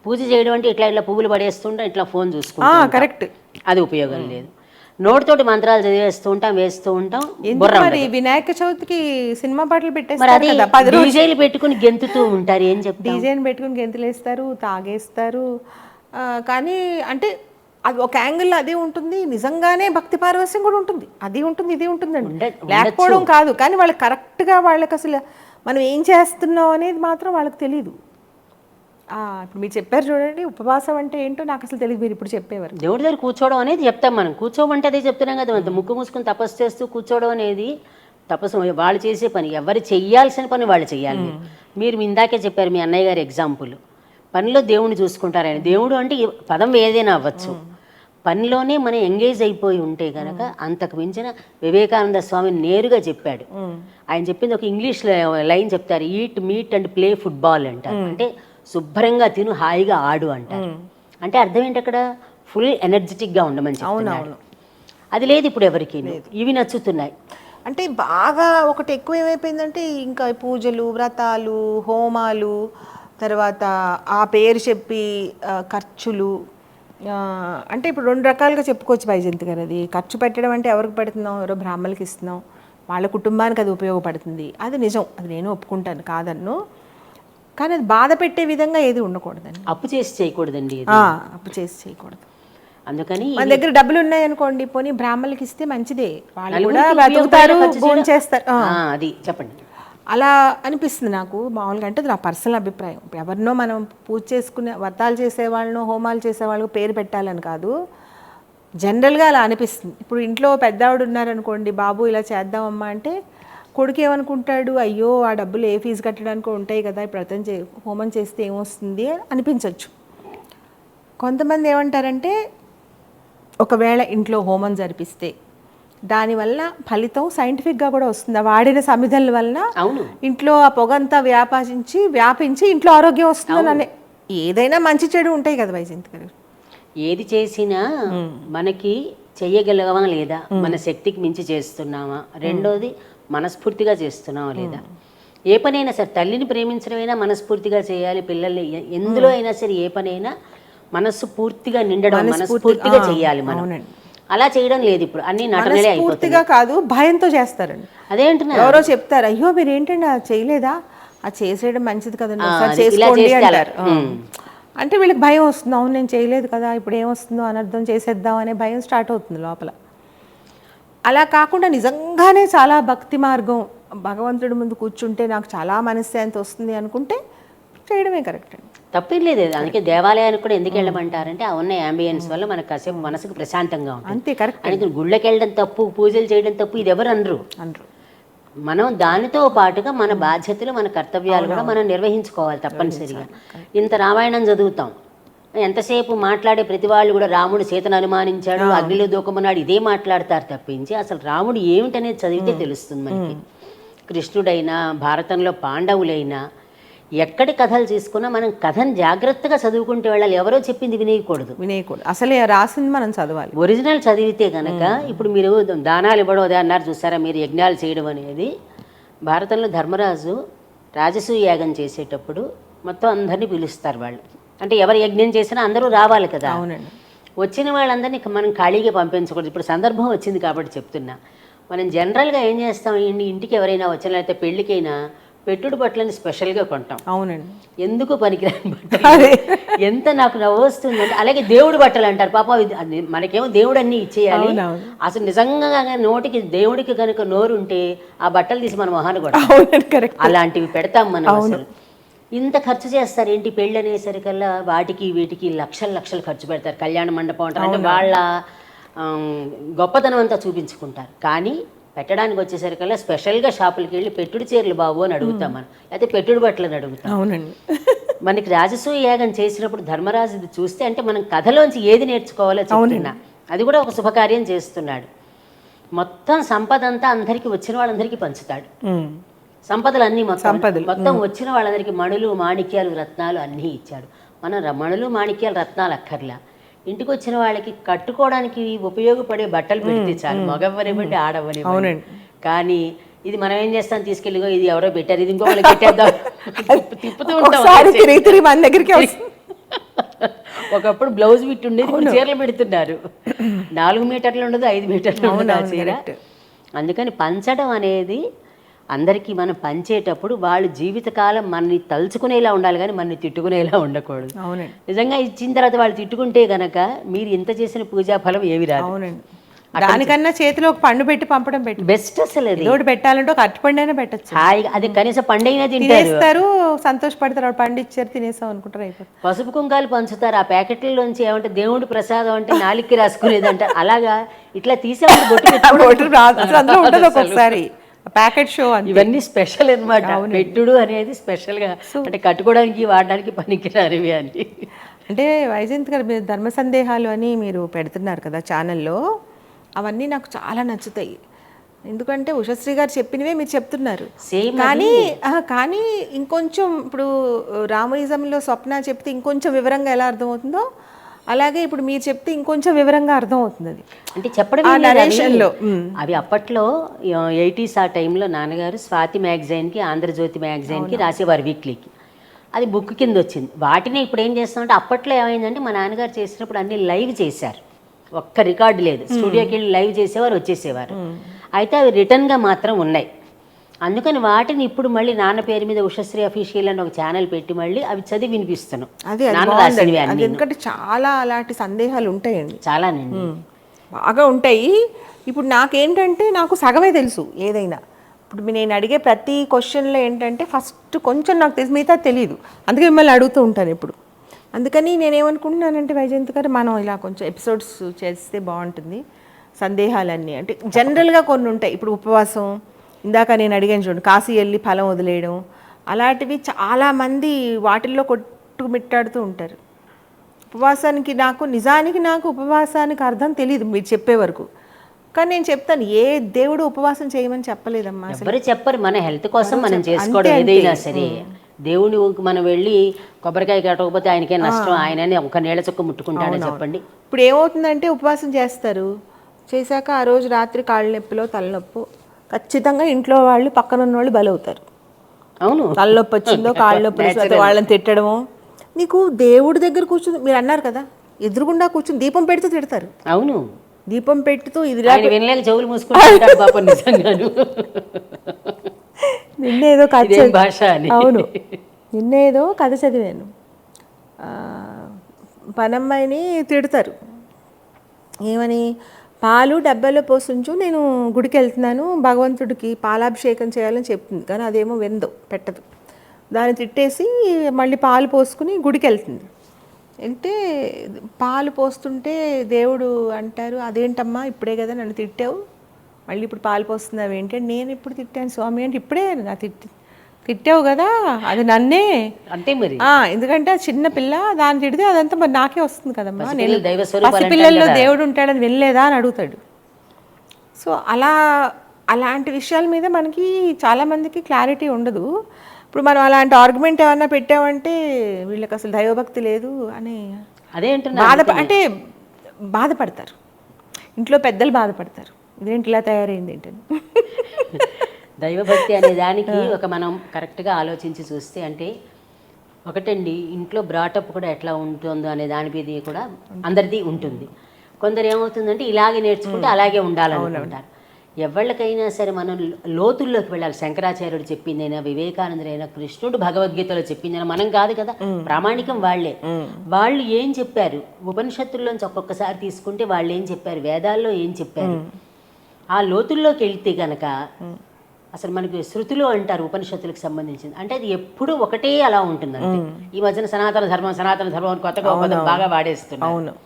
పూజ చేయడం అంటే ఇట్లా పువ్వులు పడేస్తుంటాం, ఇట్లా ఫోన్ చూసుకుంటాం, కరెక్ట్, అది ఉపయోగం లేదు. నోటితోటి మంత్రాలు చదివేస్తూ ఉంటాం, వేస్తూ ఉంటాం. మరి వినాయక చవితికి సినిమా పాటలు పెట్టేస్తారు, డీజేలు పెట్టుకుని గెంతుతూ ఉంటారు. ఏం చెప్తారు, డీజేని పెట్టుకుని గెంతులేస్తారు, తాగేస్తారు. కానీ అంటే అది ఒక యాంగిల్ అదే ఉంటుంది. నిజంగానే భక్తి పారవస్యం కూడా ఉంటుంది, అది ఉంటుంది, ఇది ఉంటుందండి, లేకపోవడం కాదు. కానీ వాళ్ళకి కరెక్ట్గా వాళ్ళకి అసలు మనం ఏం చేస్తున్నాం అనేది మాత్రం వాళ్ళకి తెలీదు. ఇప్పుడు మీరు చెప్పారు చూడండి, ఉపవాసం అంటే ఏంటో నాకు అసలు తెలియదు, మీరు ఇప్పుడు చెప్పేవారు. దేవుడి దగ్గర కూర్చోవడం అనేది చెప్తాం మనం. కూర్చోమంటే అదే చెప్తున్నాం కదా, అంత ముక్కు మూసుకుని తపస్సు చేస్తూ కూర్చోవడం అనేది తపస్సు. వాళ్ళు చేసే పని, ఎవరు చెయ్యాల్సిన పని వాళ్ళు చెయ్యాలి. మీరు ఇందాకే చెప్పారు మీ అన్నయ్య గారి ఎగ్జాంపుల్, పనిలో దేవుణ్ణి చూసుకుంటారని. దేవుడు అంటే పదం ఏదైనా అవ్వచ్చు, పనిలోనే మనం ఎంగేజ్ అయిపోయి ఉంటే కనుక అంతకు మించిన వివేకానంద స్వామి నేరుగా చెప్పాడు. ఆయన చెప్పింది ఒక ఇంగ్లీష్ లైన్ చెప్తారు, eat meat and play football అంటారు. అంటే శుభ్రంగా తిను, హాయిగా ఆడు అంటారు. అంటే అర్థం ఏంటి, అక్కడ ఫుల్ ఎనర్జెటిక్గా ఉండమని చెప్తున్నాడు. అది లేదు ఇప్పుడు ఎవరికి. ఇవి నచ్చుతున్నాయి. అంటే బాగా ఒకటి ఎక్కువ ఏమైపోయిందంటే ఇంకా పూజలు, వ్రతాలు, హోమాలు, తర్వాత ఆ పేరు చెప్పి ఖర్చులు. అంటే ఇప్పుడు 2 రకాలుగా చెప్పుకోవచ్చు వైజయంతి గారు. అది ఖర్చు పెట్టడం అంటే ఎవరికి పెడుతున్నాం, ఎవరో బ్రాహ్మణులకి ఇస్తున్నాం, వాళ్ళ కుటుంబానికి అది ఉపయోగపడుతుంది, అది నిజం, అది నేను ఒప్పుకుంటాను, కాదన్ను. కానీ అది బాధ పెట్టే విధంగా ఏది ఉండకూడదండి. అప్పు చేసి చేయకూడదండి, అప్పు చేసి చేయకూడదు. అందుకని మన దగ్గర డబ్బులు ఉన్నాయనుకోండి, పోనీ బ్రాహ్మణులకి ఇస్తే మంచిదే, వాళ్ళు కూడా బతుకుతారు, భోజనం చేస్తారు. అది చెప్పండి, అలా అనిపిస్తుంది నాకు మామూలుగా. అంటే అది నా పర్సనల్ అభిప్రాయం. ఎవరినో మనం పూజ చేసుకునే, వ్రతాలు చేసేవాళ్ళనో హోమాలు చేసేవాళ్ళకు పేరు పెట్టాలని కాదు, జనరల్గా అలా అనిపిస్తుంది. ఇప్పుడు ఇంట్లో పెద్దవాడు ఉన్నారనుకోండి, బాబు ఇలా చేద్దామమ్మా అంటే కొడుకు ఏమనుకుంటాడు, అయ్యో ఆ డబ్బులు ఏ ఫీజు కట్టడానికి ఉంటాయి కదా, ఇప్పుడు వ్రతం హోమం చేస్తే ఏమొస్తుంది అనిపించవచ్చు. కొంతమంది ఏమంటారంటే ఒకవేళ ఇంట్లో హోమం జరిపిస్తే దానివల్ల ఫలితం సైంటిఫిక్గా కూడా వస్తుంది. వాడిన సమిధల వలన ఇంట్లో ఆ పొగంతా వ్యాపించి ఇంట్లో ఆరోగ్యం వస్తుందని. ఏదైనా మంచి చెడు ఉంటాయి కదా వైజయంతి గారు. ఏది చేసినా మనకి చెయ్యగలవా లేదా, మన శక్తికి మించి చేస్తున్నామా, రెండోది మనస్ఫూర్తిగా చేస్తున్నావా లేదా. ఏ పనైనా సరే, తల్లిని ప్రేమించడమైనా మనస్ఫూర్తిగా చేయాలి, పిల్లల్ని ఎందులో అయినా సరే ఏ పనైనా మనస్సు పూర్తిగా నిండడం, మనస్ఫూర్తిగా చేయాలి మనం. అలా చేయడం లేదు ఇప్పుడు, అన్ని నటనలే పూర్తిగా కాదు, భయంతో చేస్తారండి. అదేంటున్నా, ఎవరో చెప్తారు, అయ్యో మీరు ఏంటండి అది చేయలేదా, అది చేసేయడం మంచిది కదండి, ఒకసారి చేసుకోండి అంటారు. అంటే వీళ్ళకి భయం వస్తుంది, అవును నేను చేయలేదు కదా, ఇప్పుడు ఏమొస్తుందో అనర్థం, చేసేద్దాం అనే భయం స్టార్ట్ అవుతుంది లోపల. అలా కాకుండా నిజంగానే చాలా భక్తి మార్గం, భగవంతుడి ముందు కూర్చుంటే నాకు చాలా మనశ్శాంతి వస్తుంది అనుకుంటే చేయడమే కరెక్ట్ అండి, తప్పేం లేదు. అందుకే దేవాలయానికి కూడా ఎందుకు వెళ్ళమంటారంటే ఆ ఉన్న యాంబియన్స్ వల్ల మనకు కాసేపు మనసుకు ప్రశాంతంగా ఉంటుంది. అంతే, కరెక్ట్. అందుకే గుళ్ళకి వెళ్ళడం తప్పు, పూజలు చేయడం తప్పు, ఇది ఎవరు అనరు. మనం దానితో పాటుగా మన బాధ్యతలు, మన కర్తవ్యాలు కూడా మనం నిర్వహించుకోవాలి తప్పనిసరిగా. ఇంత రామాయణం చదువుతాం, ఎంతసేపు మాట్లాడే ప్రతి వాళ్ళు కూడా రాముడు సీతను అనుమానించాడు, అగ్నిలో దూకమన్నాడు, ఇదే మాట్లాడతారు తప్పించి అసలు రాముడు ఏమిటనేది చదివితే తెలుస్తుంది మనకి. కృష్ణుడైనా, భారతంలో పాండవులైనా ఎక్కడి కథలు తీసుకున్నా మనం కథను జాగ్రత్తగా చదువుకుంటూ వెళ్ళాలి, ఎవరో చెప్పింది వినేయకూడదు. అసలే రాసింది మనం చదవాలి. ఒరిజినల్ చదివితే కనుక ఇప్పుడు మీరు దానాలు ఇవ్వడం అదే అన్నారు చూసారా, మీరు యజ్ఞాలు చేయడం అనేది. భారతంలో ధర్మరాజు రాజసూయ యాగం చేసేటప్పుడు మొత్తం అందరినీ పిలుస్తారు వాళ్ళు. అంటే ఎవరు యజ్ఞం చేసినా అందరూ రావాలి కదా. అవునండి. వచ్చిన వాళ్ళందరినీ మనం ఖాళీగా పంపించకూడదు. ఇప్పుడు సందర్భం వచ్చింది కాబట్టి చెప్తున్నా. మనం జనరల్గా ఏం చేస్తాం, ఇంటికి ఎవరైనా వచ్చిన లేకపోతే పెళ్ళికైనా పెట్టుడు బట్టలని స్పెషల్గా కొంటాం. అవునండి. ఎందుకు పనికిరాని బట్టలు, ఎంత నాకు నవ్వు వస్తుందంటే. అలాగే దేవుడు బట్టలు అంటారు. పాప మనకేమో దేవుడు అన్నీ ఇచ్చేయాలి. అసలు నిజంగా నోటికి దేవుడికి కనుక నోరు ఉంటే ఆ బట్టలు తీసి మన మొహాన్ని కూడా అలాంటివి పెడతాం మనం. అసలు ఇంత ఖర్చు చేస్తారు ఏంటి పెళ్ళి అనేసరికల్లా, వాటికి వీటికి లక్షలు ఖర్చు పెడతారు. కళ్యాణ మండపం అంటారు, అంటే వాళ్ళ గొప్పతనం అంతా చూపించుకుంటారు. కానీ పెట్టడానికి వచ్చేసరికల్లా స్పెషల్గా షాపులకి వెళ్ళి పెట్టుడు చీరలు బాబు అని అడుగుతాం మనం, అయితే పెట్టుడు బట్టలని అడుగుతాం. అవునండి. మనకి రాజసూయ యాగం చేసినప్పుడు ధర్మరాజు ఇది చూస్తే అంటే మనం కథలోంచి ఏది నేర్చుకోవాలో చెప్తున్నా. అది కూడా ఒక శుభకార్యం చేస్తున్నాడు. మొత్తం సంపద అంతా అందరికీ వచ్చిన వాళ్ళందరికీ పంచుతాడు. సంపదలు అన్నీ మొత్తం వచ్చిన వాళ్ళందరికీ మణులు మాణిక్యాలు రత్నాలు అన్నీ ఇచ్చాడు. మనం మణులు మాణిక్యాలు రత్నాలు అక్కర్లా, ఇంటికి వచ్చిన వాళ్ళకి కట్టుకోవడానికి ఉపయోగపడే బట్టలు పెడితే చాలు, మగవ్వనివ్వండి ఆడవ్వనివ్వండి. కానీ ఇది మనం ఏం చేస్తాం, తీసుకెళ్ళి ఇది ఎవరో పెట్టారు, ఇది ఇంకొకరికి పెట్టేద్దాం, తిప్పుతూ ఉంటాం. ఒకప్పుడు బ్లౌజ్ బిట్ ఉండేది, చీరలు పెడుతున్నారు. 4 మీటర్లు ఉండదు, 5 మీటర్లు ఉండదు ఆ చీర. అందుకని పంచడం అనేది అందరికీ మనం పంచేటప్పుడు వాళ్ళు జీవితకాలం మనని తలుచుకునేలా ఉండాలి, కానీ మనని తిట్టుకునేలా ఉండకూడదు. నిజంగా ఇచ్చిన తర్వాత వాళ్ళు తిట్టుకుంటే గనక మీరు ఇంత చేసిన పూజా ఫలం ఏమి రాదు. దానికన్నా చేతిలో ఒక పండు పెట్టి పంపడం బెస్ట్. అసలు అది పెట్టాలంటే ఒక అరటి పండు పెట్టచ్చు, హాయిగా. అది కనీసం పండైనా తింటారు, సంతోషపడతారు. పండు ఇచ్చారు తినేసాం అనుకుంటారు, అయిపోతుంది. పసుపు కుంకాలు పంచుతారు ఆ ప్యాకెట్లలోంచి. ఏమంటే దేవుడి ప్రసాదం అంటే నాలుగుకి రాసుకునేది అంటారు. అలాగా ఇట్లా తీసేవాళ్ళు ఒకసారి ప్యాకెట్ షో. ఇవన్నీ స్పెషల్ అన్నమాట. పెట్టుడు అనేది స్పెషల్గా, అంటే కట్టుకోవడానికి వాడడానికి పనికిరానివి అని. అంటే వైజయంత్ గారు, మీరు ధర్మ సందేహాలు అని మీరు పెడుతున్నారు కదా ఛానల్లో, అవన్నీ నాకు చాలా నచ్చుతాయి. ఎందుకంటే ఉషశ్రీ గారు చెప్పినవే మీరు చెప్తున్నారు. కానీ ఇంకొంచెం ఇప్పుడు రామయిజంలో స్వప్న చెప్తే ఇంకొంచెం వివరంగా ఎలా అర్థమవుతుందో, అలాగే ఇప్పుడు మీరు చెప్తే ఇంకొంచెం వివరంగా అర్థం అవుతుంది. అది అంటే చెప్పడం అవి అప్పట్లో 80s ఆ టైంలో నాన్నగారు స్వాతి మ్యాగజైన్కి, ఆంధ్రజ్యోతి మ్యాగజైన్కి రాసేవారు, వీక్లీకి. అది బుక్ కింద వచ్చింది. వాటిని ఇప్పుడు ఏం చేస్తామంటే, అప్పట్లో ఏమైందంటే మా నాన్నగారు చేసినప్పుడు అన్ని లైవ్ చేశారు, ఒక్క రికార్డు లేదు. స్టూడియోకి వెళ్ళి లైవ్ చేసేవారు, వచ్చేసేవారు. అయితే అవి రిటర్న్గా మాత్రం ఉన్నాయి. అందుకని వాటిని ఇప్పుడు మళ్ళీ నాన్న పేరు మీద ఉషశ్రీ అఫీషియల్ అని ఒక ఛానల్ పెట్టి మళ్ళీ అవి చదివి వినిపిస్తున్నాం. ఎందుకంటే చాలా అలాంటి సందేహాలు ఉంటాయండి, చాలానండి, బాగా ఉంటాయి. ఇప్పుడు నాకేంటంటే, నాకు సగమే తెలుసు ఏదైనా. ఇప్పుడు నేను అడిగే ప్రతి క్వశ్చన్లో ఏంటంటే ఫస్ట్ కొంచెం నాకు తెలిసి, మిగతా తెలియదు. అందుకే మిమ్మల్ని అడుగుతూ ఉంటాను ఇప్పుడు. అందుకని నేనేమనుకుంటున్నానంటే వైజయంత్ గారు, మనం ఇలా కొంచెం ఎపిసోడ్స్ చేస్తే బాగుంటుంది. సందేహాలన్నీ అంటే జనరల్గా కొన్ని ఉంటాయి. ఇప్పుడు ఉపవాసం, ఇందాక నేను అడిగాను చూడండి, కాశీ వెళ్ళి ఫలం వదిలేయడం, అలాంటివి చాలామంది వాటిల్లో కొట్టుమిట్టాడుతూ ఉంటారు. ఉపవాసానికి నిజానికి నాకు ఉపవాసానికి అర్థం తెలియదు మీరు చెప్పే వరకు. కానీ నేను చెప్తాను, ఏ దేవుడు ఉపవాసం చేయమని చెప్పలేదమ్మా. ఎవరు చెప్పరు, మన హెల్త్ కోసం మనం చేసుకోవడం ఏదైనా సరే. దేవుని మనం వెళ్ళి కొబ్బరికాయ కట్టకపోతే ఆయనకే నష్టం, ఆయనని ఒక నీళ్ళ చుక్క ముట్టుకుంటాడో చెప్పండి. ఇప్పుడు ఏమవుతుందంటే, ఉపవాసం చేస్తారు, చేశాక ఆ రోజు రాత్రి కాళ్ళ నొప్పిలో తలనొప్పు, ఖచ్చితంగా ఇంట్లో వాళ్ళు పక్కన ఉన్న వాళ్ళు బలవుతారు. అవును, తలనొప్పి వచ్చిందో కాళ్ళ నొప్పి వాళ్ళని తిట్టడము. నీకు దేవుడి దగ్గర కూర్చుని, మీరు అన్నారు కదా, ఎదురుగుండా కూర్చుని దీపం పెడుతూ తిడతారు. అవును, దీపం పెట్టుతూ ఇది వినలేక చెవులు మూసుకుంటాడు పాపం. నిజంగాను నిన్నేదో కథ, అవును, నిన్నేదో కథ చదివాను. పనమ్మాయిని తిడతారు, ఏమని, పాలు డబ్బాలో పోసుంచు, నేను గుడికి వెళ్తున్నాను, భగవంతుడికి పాలాభిషేకం చేయాలని చెప్తుంది. కానీ అదేమో పెట్టదు. దాన్ని తిట్టేసి మళ్ళీ పాలు పోసుకుని గుడికి వెళ్తుంది. వెళ్తే పాలు పోస్తుంటే దేవుడు అంటారు, అదేంటమ్మా ఇప్పుడే కదా నన్ను తిట్టావు, మళ్ళీ ఇప్పుడు పాలు పోస్తున్నావు ఏంటి? నేను ఇప్పుడు తిట్టాను స్వామి అంటే, ఇప్పుడే నా తిట్టావు కదా, అది నన్నే అంటే మరి. ఎందుకంటే చిన్న పిల్ల, దాన్ని తిడితే అదంతా మరి నాకే వస్తుంది కదమ్మా, నేను పసిపిల్లల్లో దేవుడు ఉంటాడని వెళ్ళలేదా అని అడుగుతాడు. సో అలాంటి విషయాల మీద మనకి చాలామందికి క్లారిటీ ఉండదు. ఇప్పుడు మనం అలాంటి ఆర్గ్యుమెంట్ ఏమన్నా పెట్టామంటే వీళ్ళకి అసలు దైవభక్తి లేదు అని అదే అంటున్నా అంటే బాధపడతారు, ఇంట్లో పెద్దలు బాధపడతారు, ఇదేంటి ఇలా తయారైంది ఏంటని. దైవభక్తి అనే దానికి ఒక మనం కరెక్ట్గా ఆలోచించి చూస్తే అంటే ఒకటండి, ఇంట్లో బ్రాటప్ కూడా ఎట్లా ఉంటుందో అనే దాని మీద కూడా అందరిది ఉంటుంది. కొందరు ఏమవుతుందంటే ఇలాగే నేర్చుకుంటే అలాగే ఉండాలనుకుంటారు. ఎవరికైనా సరే మనం లోతుల్లోకి వెళ్ళాలి. శంకరాచార్యుడు చెప్పిందైనా, వివేకానందుడైనా, కృష్ణుడు భగవద్గీతలో చెప్పిందైనా మనం కాదు కదా, ప్రామాణికం వాళ్ళే. వాళ్ళు ఏం చెప్పారు, ఉపనిషత్తుల్లోంచి ఒక్కొక్కసారి తీసుకుంటే వాళ్ళు ఏం చెప్పారు, వేదాల్లో ఏం చెప్పారు, ఆ లోతుల్లోకి వెళ్తే కనుక అసలు మనకి శృతులు అంటారు ఉపనిషత్తులకు సంబంధించింది, అంటే అది ఎప్పుడు ఒకటే అలా ఉంటుందంటే. ఈ మధ్యన సనాతన ధర్మం అని కొత్తగా బాగా వాడేస్తున్నారు.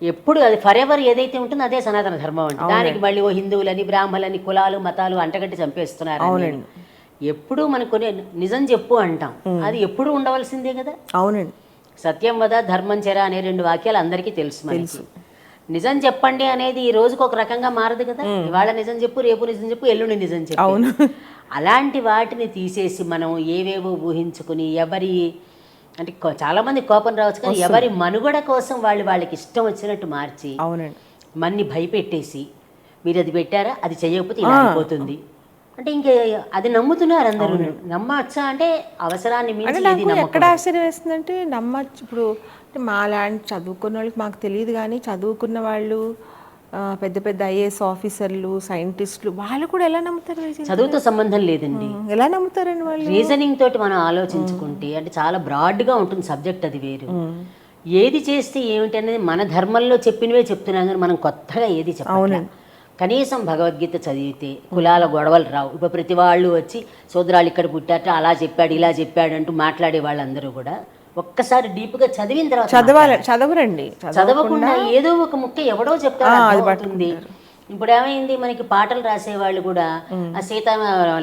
ఎప్పుడు అది ఫర్ ఎవర్ ఏదైతే ఉంటుందో అదే సనాతన ధర్మం అంటే. దానికి మళ్ళీ ఓ హిందువులని, బ్రాహ్మణులని, కులాలు, మతాలు అంటగట్టి చంపేస్తున్నారు. ఎప్పుడు మనకు నిజం చెప్పు అంటాం, అది ఎప్పుడు ఉండవలసిందే కదా. అవునండి. సత్యం వద ధర్మం చెర అనే 2 వాక్యాలు అందరికీ తెలుసు మనకి. నిజం చెప్పండి అనేది ఈ రోజుకు ఒక రకంగా మారదు కదా. ఇవాళ నిజం చెప్పు, రేపు నిజం చెప్పు, ఎల్లుండి నిజం చెప్పు. అలాంటి వాటిని తీసేసి మనం ఏవేవో ఊహించుకుని ఎవరి అంటే చాలా మంది కోపం రావచ్చు కానీ ఎవరి మనుగడ కోసం వాళ్ళకి ఇష్టం వచ్చినట్టు మార్చి మన్ని భయపెట్టేసి మీరు అది పెట్టారా, అది చేయకపోతే ఇలా అయిపోతుంది అంటే ఇంకా అది నమ్ముతున్నారు అందరూ. నమ్మచ్చా అంటే అవసరాన్ని మించి ఎక్కడ ఆశ్చర్యం వేస్తుందంటే నమ్మచ్చు. ఇప్పుడు మా లాంటి చదువుకున్న వాళ్ళకి మాకు తెలియదు కానీ చదువుకున్న వాళ్ళు పెద్ద పెద్ద ఐఏఎస్ ఆఫీసర్లు, సైంటిస్టులు వాళ్ళు కూడా ఎలా నమ్ముతారు? చదువుతో సంబంధం లేదండి, ఎలా నమ్ముతారండి వాళ్ళు? రీజనింగ్ తోటి మనం ఆలోచించుకుంటే అంటే చాలా బ్రాడ్గా ఉంటుంది సబ్జెక్ట్, అది వేరు. ఏది చేస్తే ఏమిటి అనేది మన ధర్మంలో చెప్పినవే చెప్తున్నాం కానీ మనం కొత్తగా ఏది చెప్పాలి. కనీసం భగవద్గీత చదివితే కులాల గొడవలు రావు. ఇప్పుడు ప్రతి వాళ్ళు వచ్చి సోదరాలు ఇక్కడ పుట్టాట అలా చెప్పాడు ఇలా చెప్పాడు అంటూ మాట్లాడే వాళ్ళందరూ కూడా ఒక్కసారి డీప్గా చదివిన తర్వాత చదవరండి. చదవకుండా ఏదో ఒక ముక్క ఎవడో చెప్తాడు. ఇప్పుడు ఏమైంది, మనకి పాటలు రాసేవాళ్ళు కూడా ఆ సీత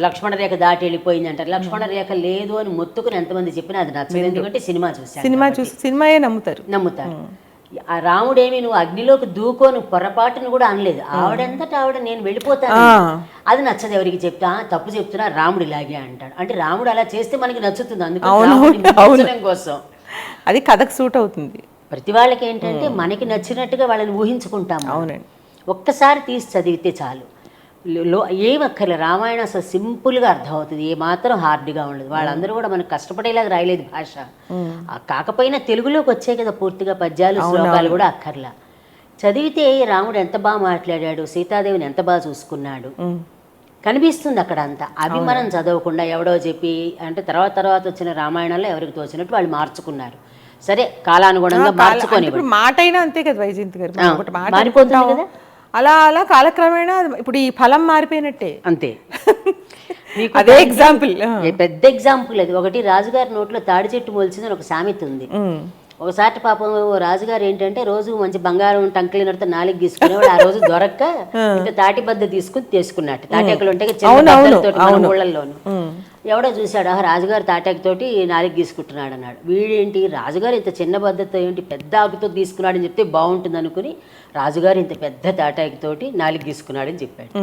లక్ష్మణ రేఖ దాటి వెళ్ళిపోయింది అంటారు. లక్ష్మణ రేఖ లేదు అని మొత్తుకుని ఎంతమంది చెప్పినా అది నచ్చదు, ఎందుకంటే సినిమాయే నమ్ముతారు. ఆ రాముడేమి నువ్వు అగ్నిలోకి దూకోను పొరపాటును కూడా అనలేదు. ఆవిడంతటా ఆవిడ నేను వెళ్ళిపోతాను, అది నచ్చదు ఎవరికి చెప్తా, తప్పు చెప్తున్నా రాముడు ఇలాగే అంటాడు. అంటే రాముడు అలా చేస్తే మనకి నచ్చుతుంది, అందుకని కోసం అది కథకు సూట్ అవుతుంది. ప్రతి వాళ్ళకి ఏంటంటే మనకి నచ్చినట్టుగా వాళ్ళని ఊహించుకుంటాము. అవునండి. ఒక్కసారి తీసి చదివితే చాలు, ఏమక్కర్లే. రామాయణం అసలు సింపుల్గా అర్థమవుతుంది, ఏమాత్రం హార్డ్గా ఉండదు. వాళ్ళందరూ కూడా మనకు కష్టపడేలాగా రాయలేదు భాష. కాకపోయినా తెలుగులోకి వచ్చాయి కదా పూర్తిగా పద్యాలు, శ్లోకాలు కూడా అక్కర్లా. చదివితే రాముడు ఎంత బాగా మాట్లాడాడు, సీతాదేవిని ఎంత బాగా చూసుకున్నాడు కనిపిస్తుంది అక్కడ అంతా. అవి మనం చదవకుండా ఎవడో చెప్పి అంటే తర్వాత వచ్చిన రామాయణంలో ఎవరికి తోచినట్టు వాళ్ళు మార్చుకున్నారు. సరే కాలానుగుణంగా మార్చుకొని మాట అయినా అంతే కదా వైజయంతి గారు, మారిపోతుంది కదా. అలా అలా కాలక్రమేణా ఇప్పుడు ఈ ఫలం మారిపోయినట్టే అంతే. అదే ఎగ్జాంపుల్, పెద్ద ఎగ్జాంపుల్ అది. ఒకటి రాజుగారి నోట్లో తాడి చెట్టు మొలిచిందని ఒక సామెత ఉంది. ఒకసారి పాపం రాజుగారు ఏంటంటే రోజు మంచి బంగారం టంకిలినడితే 4 గీసుకునేవాడు. ఆ రోజు దొరక్క ఇంకా తాటి బద్ద తీసుకున్నట్టు. తాటాకులు ఉంటాయి చిన్న ఊళ్ళల్లోను. ఎవడో చూశాడు, రాజుగారు తాటాకుతోటి 4 గీసుకుంటున్నాడు అన్నాడు. వీడేంటి రాజుగారు ఇంత చిన్న బద్దతో ఏంటి పెద్ద ఆకుతో తీసుకున్నాడని చెప్తే బాగుంటుంది అనుకుని రాజుగారు ఇంత పెద్ద తాటాకుతోటి 4 గీసుకున్నాడని చెప్పాడు.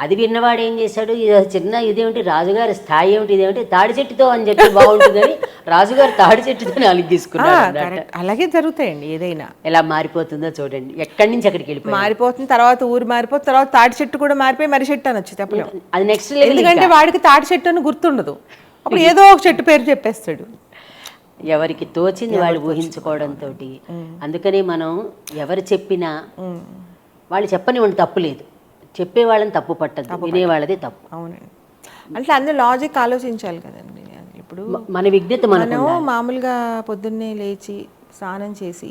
అది విన్నవాడు ఏం చేశాడు, చిన్న ఇదేమిటి రాజుగారి స్థాయి ఏమిటి, ఇదేమిటి తాడి చెట్టుతో అని చెప్పి బాగుంటుందని రాజుగారు తాడి చెట్టుతో 4 గీసుకున్నాడు. అలాగే జరుగుతాయండి, ఏదైనా ఎలా మారిపోతుందో చూడండి, ఎక్కడి నుంచి అక్కడికి వెళ్ళిపోయి మారిపోతుంది. తర్వాత ఊరు మారిపోతుంది, తర్వాత తాటి చెట్టు కూడా మారిపోయి మరి చెట్టు అని వచ్చి చెప్పలేం. అది నెక్స్ట్, ఎందుకంటే వాడికి తాటి చెట్టు అని గుర్తుండదు, అప్పుడు ఏదో ఒక చెట్టు పేరు చెప్పేస్తాడు. ఎవరికి తోచింది వాళ్ళు ఊహించుకోవడంతో. అందుకని మనం ఎవరు చెప్పినా వాళ్ళు చెప్పనివ్వండి, తప్పు లేదు. చెప్పే వాళ్ళని తప్పు పట్టద్దు, వినేవాళ్ళది తప్పు. అవునండి. అంటే అందరూ లాజిక్ ఆలోచించాలి కదండి. ఇప్పుడు మన విజ్ఞత మనం మామూలుగా పొద్దున్నే లేచి స్నానం చేసి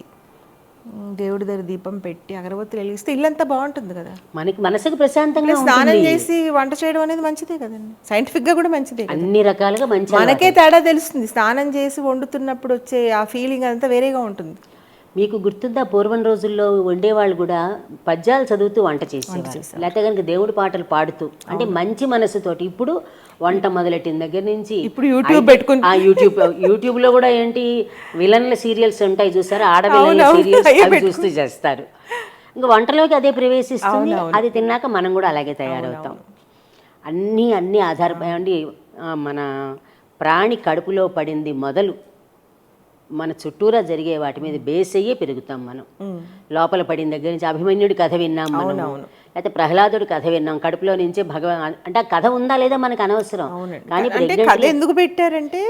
దేవుడి దగ్గర దీపం పెట్టి అగరబత్తులు వెలిగిస్తే ఇల్లంతా బాగుంటుంది కదా, మనకి మనసుకు ప్రశాంతంగా. స్నానం చేసి వంట చేయడం అనేది మంచిదే కదండి, సైంటిఫిక్ గా కూడా మంచిదే, అన్ని రకాలుగా మంచి. మనకే తేడా తెలుస్తుంది, స్నానం చేసి వండుతున్నప్పుడు వచ్చే ఆ ఫీలింగ్ అంతా వేరేగా ఉంటుంది. మీకు గుర్తుందా, పూర్వం రోజుల్లో వండేవాళ్ళు కూడా పద్యాలు చదువుతూ వంట చేసేవారు, లేకపోతే కనుక దేవుడి పాటలు పాడుతూ, అంటే మంచి మనసుతోటి. ఇప్పుడు వంట మొదలెట్టిన దగ్గర నుంచి ఇప్పుడు యూట్యూబ్ పెట్టుకుని యూట్యూబ్ లో కూడా ఏంటి విలన్ల సీరియల్స్ ఉంటాయి చూసారు, ఆడవిలన్ల సీరియల్స్ అవి చూస్తూ చేస్తారు. ఇంకా వంటలోకి అదే ప్రవేశిస్తుంది. అది తిన్నాక మనం కూడా అలాగే తయారవుతాం. అన్నీ ఆధారపడి మన ప్రాణి కడుపులో పడింది మొదలు మన చుట్టూరా జరిగే వాటి మీద బేస్ అయ్యే పెరుగుతాం మనం. లోపల పడిన దగ్గర నుంచి అభిమన్యుడి కథ విన్నాం మనం, లేకపోతే ప్రహ్లాదుడి కథ విన్నాం, కడుపులో నుంచే అంటే ఆ కథ ఉందా లేదా మనకు అనవసరం. కానీ అంటే కథ ఎందుకు పెట్టారంటే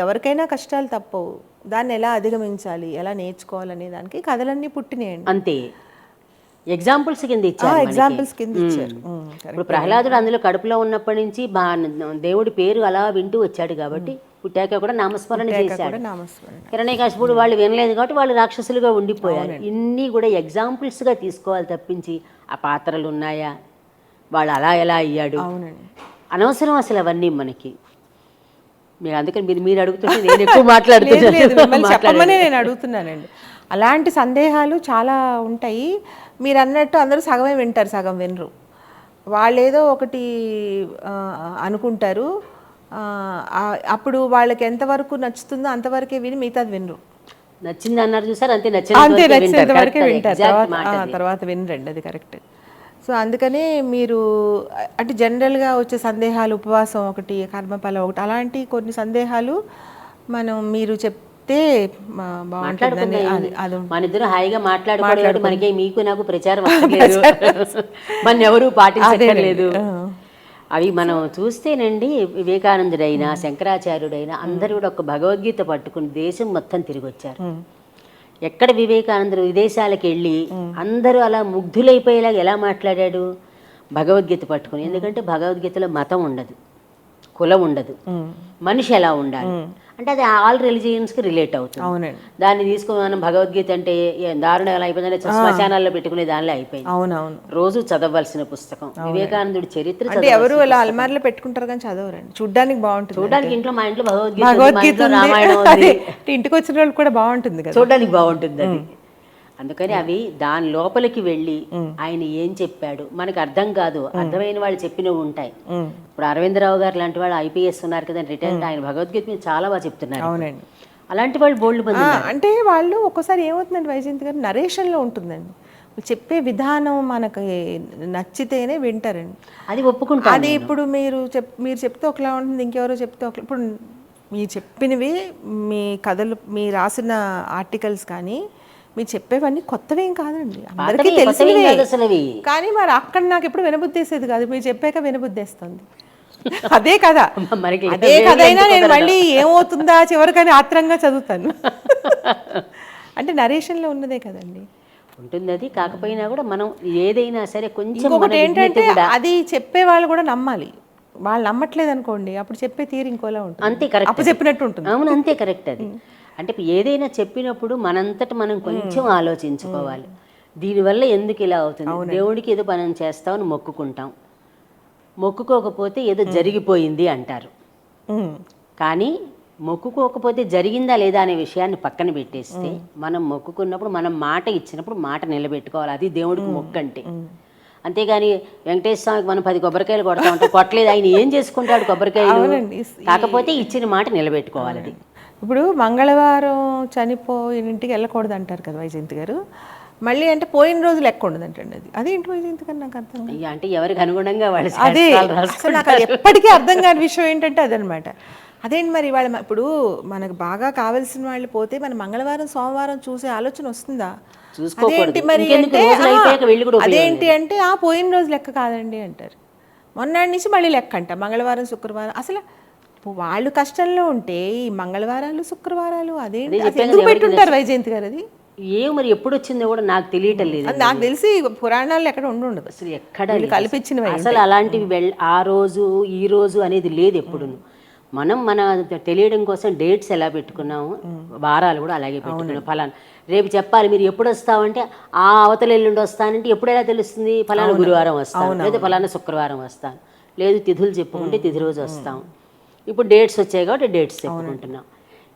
ఎవరికైనా కష్టాలు తప్పవు, దాన్ని ఎలా అధిగమించాలి, ఎలా నేర్చుకోవాలనే దానికి కథలన్నీ పుట్టినాయండి. అంతే, ఎగ్జాంపుల్స్ కింద ఇచ్చారు. ఎగ్జాంపుల్స్ కింద ఇచ్చారు. ఇప్పుడు ప్రహ్లాదుడు అందులో కడుపులో ఉన్నప్పటి నుంచి దేవుడి పేరు అలా వింటూ వచ్చాడు కాబట్టి పుట్టాక కూడా నామస్మరణ చేశాడు. హిరణ్యకశిపుడు వాళ్ళు వినలేదు కాబట్టి వాళ్ళు రాక్షసులుగా ఉండిపోయారు. ఇన్ని కూడా ఎగ్జాంపుల్స్గా తీసుకోవాలి తప్పించి ఆ పాత్రలు ఉన్నాయా, వాళ్ళు అలా ఎలా అయ్యాడు అనవసరం అసలు అవన్నీ మనకి. మీరు అందుకని మీరు అడుగుతుంటే నేను ఎక్కువ చెప్పమని నేను అడుగుతున్నానండి. అలాంటి సందేహాలు చాలా ఉంటాయి. మీరు అన్నట్టు అందరూ సగమే వింటారు, సగం వినరు. వాళ్ళు ఏదో ఒకటి అనుకుంటారు, అప్పుడు వాళ్ళకి ఎంతవరకు నచ్చుతుందో అంతవరకే విని మిగతాది వినరు. నచ్చింది అన్నారు చూసారు, అంతే నచ్చినంత వరకే వింటారు, తర్వాత వినరండి. అది కరెక్ట్. సో అందుకనే మీరు అంటే జనరల్గా వచ్చే సందేహాలు, ఉపవాసం ఒకటి, కర్మఫలం ఒకటి, అలాంటి కొన్ని సందేహాలు మీరు చెప్తే బాగుంటుంది. మన ఇద్దరు హాయిగా మాట్లాడుకోవడం మనకి మీకు నాకు ప్రచారం మన ఎవరు పాటించలేదు. అవి మనం చూస్తేనండి వివేకానందుడైనా శంకరాచార్యుడైనా అందరూ కూడా ఒక భగవద్గీత పట్టుకుని దేశం మొత్తం తిరిగి వచ్చారు. ఎక్కడ వివేకానందుడు విదేశాలకు వెళ్ళి అందరూ అలా ముగ్ధులైపోయేలాగా ఎలా మాట్లాడాడు, భగవద్గీత పట్టుకుని. ఎందుకంటే భగవద్గీతలో మతం ఉండదు, కులం ఉండదు, మనిషి ఎలా ఉండాలి అంటే అది ఆల్ రిలీజియన్స్కి రిలేట్ అవుతుంది. దాన్ని తీసుకుని మనం భగవద్గీత అంటే దారుణం ఎలా అయిపోయిందంటే శ్మశానాల్లో పెట్టుకునే దానిలో అయిపోయింది. అవునవును, రోజు చదవలసిన పుస్తకం వివేకానందుడి చరిత్ర. అంటే ఎవరు అలా అల్మార్లో పెట్టుకుంటారు కానీ చదవరండి. చూడ్డానికి బాగుంటుంది, చూడడానికి ఇంట్లో మా ఇంట్లో భగవద్గీత రామాయణం ఇంటికి వచ్చిన వాళ్ళు కూడా బాగుంటుంది కదా, చూడడానికి బాగుంటుంది అది. అందుకని అవి దాని లోపలికి వెళ్ళి ఆయన ఏం చెప్పాడు మనకు అర్థం కాదు, అర్థమైన వాళ్ళు చెప్పినవి ఉంటాయి. ఇప్పుడు అరవిందరావు గారు లాంటి వాళ్ళు IPS ఉన్నారు కదా రిటైర్డ్, ఆయన భగవద్గీత మీద చాలా బాగా చెప్తున్నారు. అవునండి, అలాంటి వాళ్ళు బోల్డ్ మంది. అంటే వాళ్ళు ఒక్కోసారి ఏమవుతుందండి వైజయంతి గారు, నరేషన్లో ఉంటుందండి, చెప్పే విధానం మనకి నచ్చితేనే వింటారండి, అది ఒప్పుకుంటారు. అది ఇప్పుడు మీరు చెప్తే ఒకలా ఉంటుంది, ఇంకెవరో చెప్తే ఒకలా. ఇప్పుడు మీరు చెప్పినవి, మీ కథలు, మీ రాసిన ఆర్టికల్స్ కానీ మీరు చెప్పేవన్నీ కొత్తవేం కాదండి, అందరికీ తెలిసినవే. కానీ మరి అక్కడ నాకు ఎప్పుడు వినబుద్ధేసేది కాదు, మీరు చెప్పాక వినబుద్ధేస్తుంది. అదే కదా, అదే కథ అయినా నేను మళ్ళీ ఏమవుతుందా చివరికని ఆత్రంగా చదువుతాను. అంటే నరేషన్లో ఉన్నదే కదండి ఉంటుంది. అది కాకపోయినా కూడా మనం ఏదైనా సరే కొంచెం ఒకటి ఏంటంటే అది చెప్పే వాళ్ళు కూడా నమ్మాలి. వాళ్ళు నమ్మట్లేదు అనుకోండి, అప్పుడు చెప్పే తీరు ఇంకోలా ఉంటుంది. అంతే కరెక్ట్, అప్పుడు చెప్పినట్టు ఉంటుంది. అవును, అంతే కరెక్ట్. అది అంటే ఏదైనా చెప్పినప్పుడు మనంతట మనం కొంచెం ఆలోచించుకోవాలి, దీనివల్ల ఎందుకు ఇలా అవుతుంది. దేవుడికి ఏదో మనం చేస్తామని మొక్కుకుంటాం, మొక్కుకోకపోతే ఏదో జరిగిపోయింది అంటారు. కానీ మొక్కుకోకపోతే జరిగిందా లేదా అనే విషయాన్ని పక్కన పెట్టేస్తే మనం మొక్కుకున్నప్పుడు మనం మాట ఇచ్చినప్పుడు మాట నిలబెట్టుకోవాలి. అది దేవుడికి మొక్కు అంటే. అంతేగాని వెంకటేశ్వర స్వామికి మనం 10 కొబ్బరికాయలు కొడతా ఉంటాం, కొట్టలేదు, ఆయన ఏం చేసుకుంటాడు కొబ్బరికాయలు. కాకపోతే ఇచ్చిన మాట నిలబెట్టుకోవాలి. అది ఇప్పుడు మంగళవారం చనిపోయిన ఇంటికి వెళ్ళకూడదు అంటారు కదా వైజయంతి గారు, మళ్ళీ అంటే పోయిన రోజు లెక్క ఉండదంటండి. అది అదేంటి వైజయంతి గారు, నాకు అర్థం కాదు. అంటే ఎవరికి అనుగుణంగా వాళ్ళు అదే అసలు నాకు అది ఎప్పటికీ అర్థం కాని విషయం ఏంటంటే అదనమాట. అదేంటి మరి వాళ్ళ ఇప్పుడు మనకు బాగా కావాల్సిన వాళ్ళు పోతే మన మంగళవారం సోమవారం చూసే ఆలోచన వస్తుందా? అదేంటి మరి అంటే అదేంటి అంటే పోయిన రోజు లెక్క కాదండి అంటారు. మొన్నటి నుంచి మళ్ళీ లెక్క అంట, మంగళవారం శుక్రవారం. అసలు వాళ్ళు కష్టంలో ఉంటే ఈ మంగళవారాలు శుక్రవారాలు అదేంటి ఎందుకు పెట్టుంటారు వైజయంతి గారు? అది ఏమో మరి ఎప్పుడు వచ్చిందో కూడా నాకు తెలియటం లేదు. నాకు తెలిసి పురాణాలు ఎక్కడ ఉండదు అసలు, ఎక్కడ కల్పించినవి అసలు అలాంటివి ఆ రోజు ఈ రోజు అనేది లేదు ఎప్పుడు. మనం మన తెలియడం కోసం డేట్స్ ఎలా పెట్టుకున్నాము, వారాలు కూడా అలాగే పెట్టుకున్నాం. ఫలానా రేపు చెప్పాలి, మీరు ఎప్పుడు వస్తావంటే ఆ అవతల ఎల్లుండి వస్తానంటే ఎప్పుడు ఎలా తెలుస్తుంది? ఫలానా గురువారం వస్తాను, లేదా ఫలానా శుక్రవారం వస్తాను, లేదు తిథులు చెప్పుకుంటే తిథి రోజు వస్తాం. ఇప్పుడు డేట్స్ వచ్చాయి కాబట్టి డేట్స్ చెప్పుకుంటున్నాం.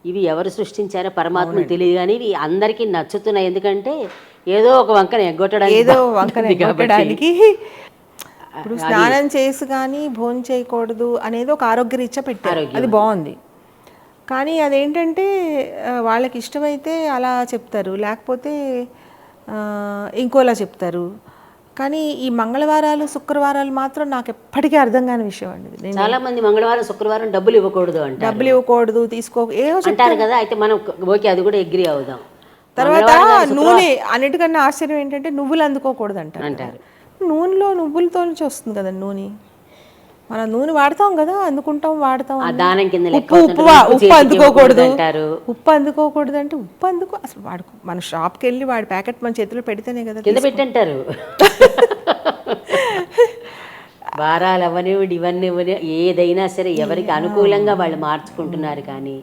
ఇవి ఎవరు సృష్టించారో పరమాత్మకు తెలియదు, కానీ ఇవి అందరికీ నచ్చుతున్నాయి. ఎందుకంటే ఏదో ఒక వంకన ఎగ్గొట్టడానికి. ఇప్పుడు స్నానం చేసి కానీ భోజనం చేయకూడదు అనేది ఒక ఆరోగ్యరీత్యా పెట్టారు, అది బాగుంది. కానీ అదేంటంటే వాళ్ళకి ఇష్టమైతే అలా చెప్తారు, లేకపోతే ఇంకోలా చెప్తారు. కానీ ఈ మంగళవారాలు శుక్రవారాలు మాత్రం నాకు ఎప్పటికీ అర్థం కాని విషయం అండి ఇది. చాలా మంది మంగళవారం శుక్రవారం డబ్బులు ఇవ్వకూడదు అంటారు, డబ్బులు ఇవ్వకూడదు, అంటారు కదా. అయితే మనం ఓకే అది కూడా అగ్రి అవుదాం. తర్వాత నూనె, అన్నిటికన్నా ఆశ్చర్యం ఏంటంటే నువ్వులు అందుకోకూడదు అంటారు. నూనెలో నువ్వులతో నుంచి వస్తుంది కదా నూనె, మనం నూనె వాడతాం కదా, అందుకుంటాం, వాడతాం. దానం కింద ఉప్పు అందుకోకూడదు అంటారు. ఉప్పు అందుకోకూడదు అంటే ఉప్పు అందుకో అసలు వాడుకో. మన షాప్కి వెళ్ళి వాడి ప్యాకెట్ మన చేతిలో పెడితేనే కదా కింద పెట్టంటారు. వారాలు అవనివ్వండి, ఇవన్నీ ఏదైనా సరే ఎవరికి అనుకూలంగా వాళ్ళు మార్చుకుంటున్నారు. కానీ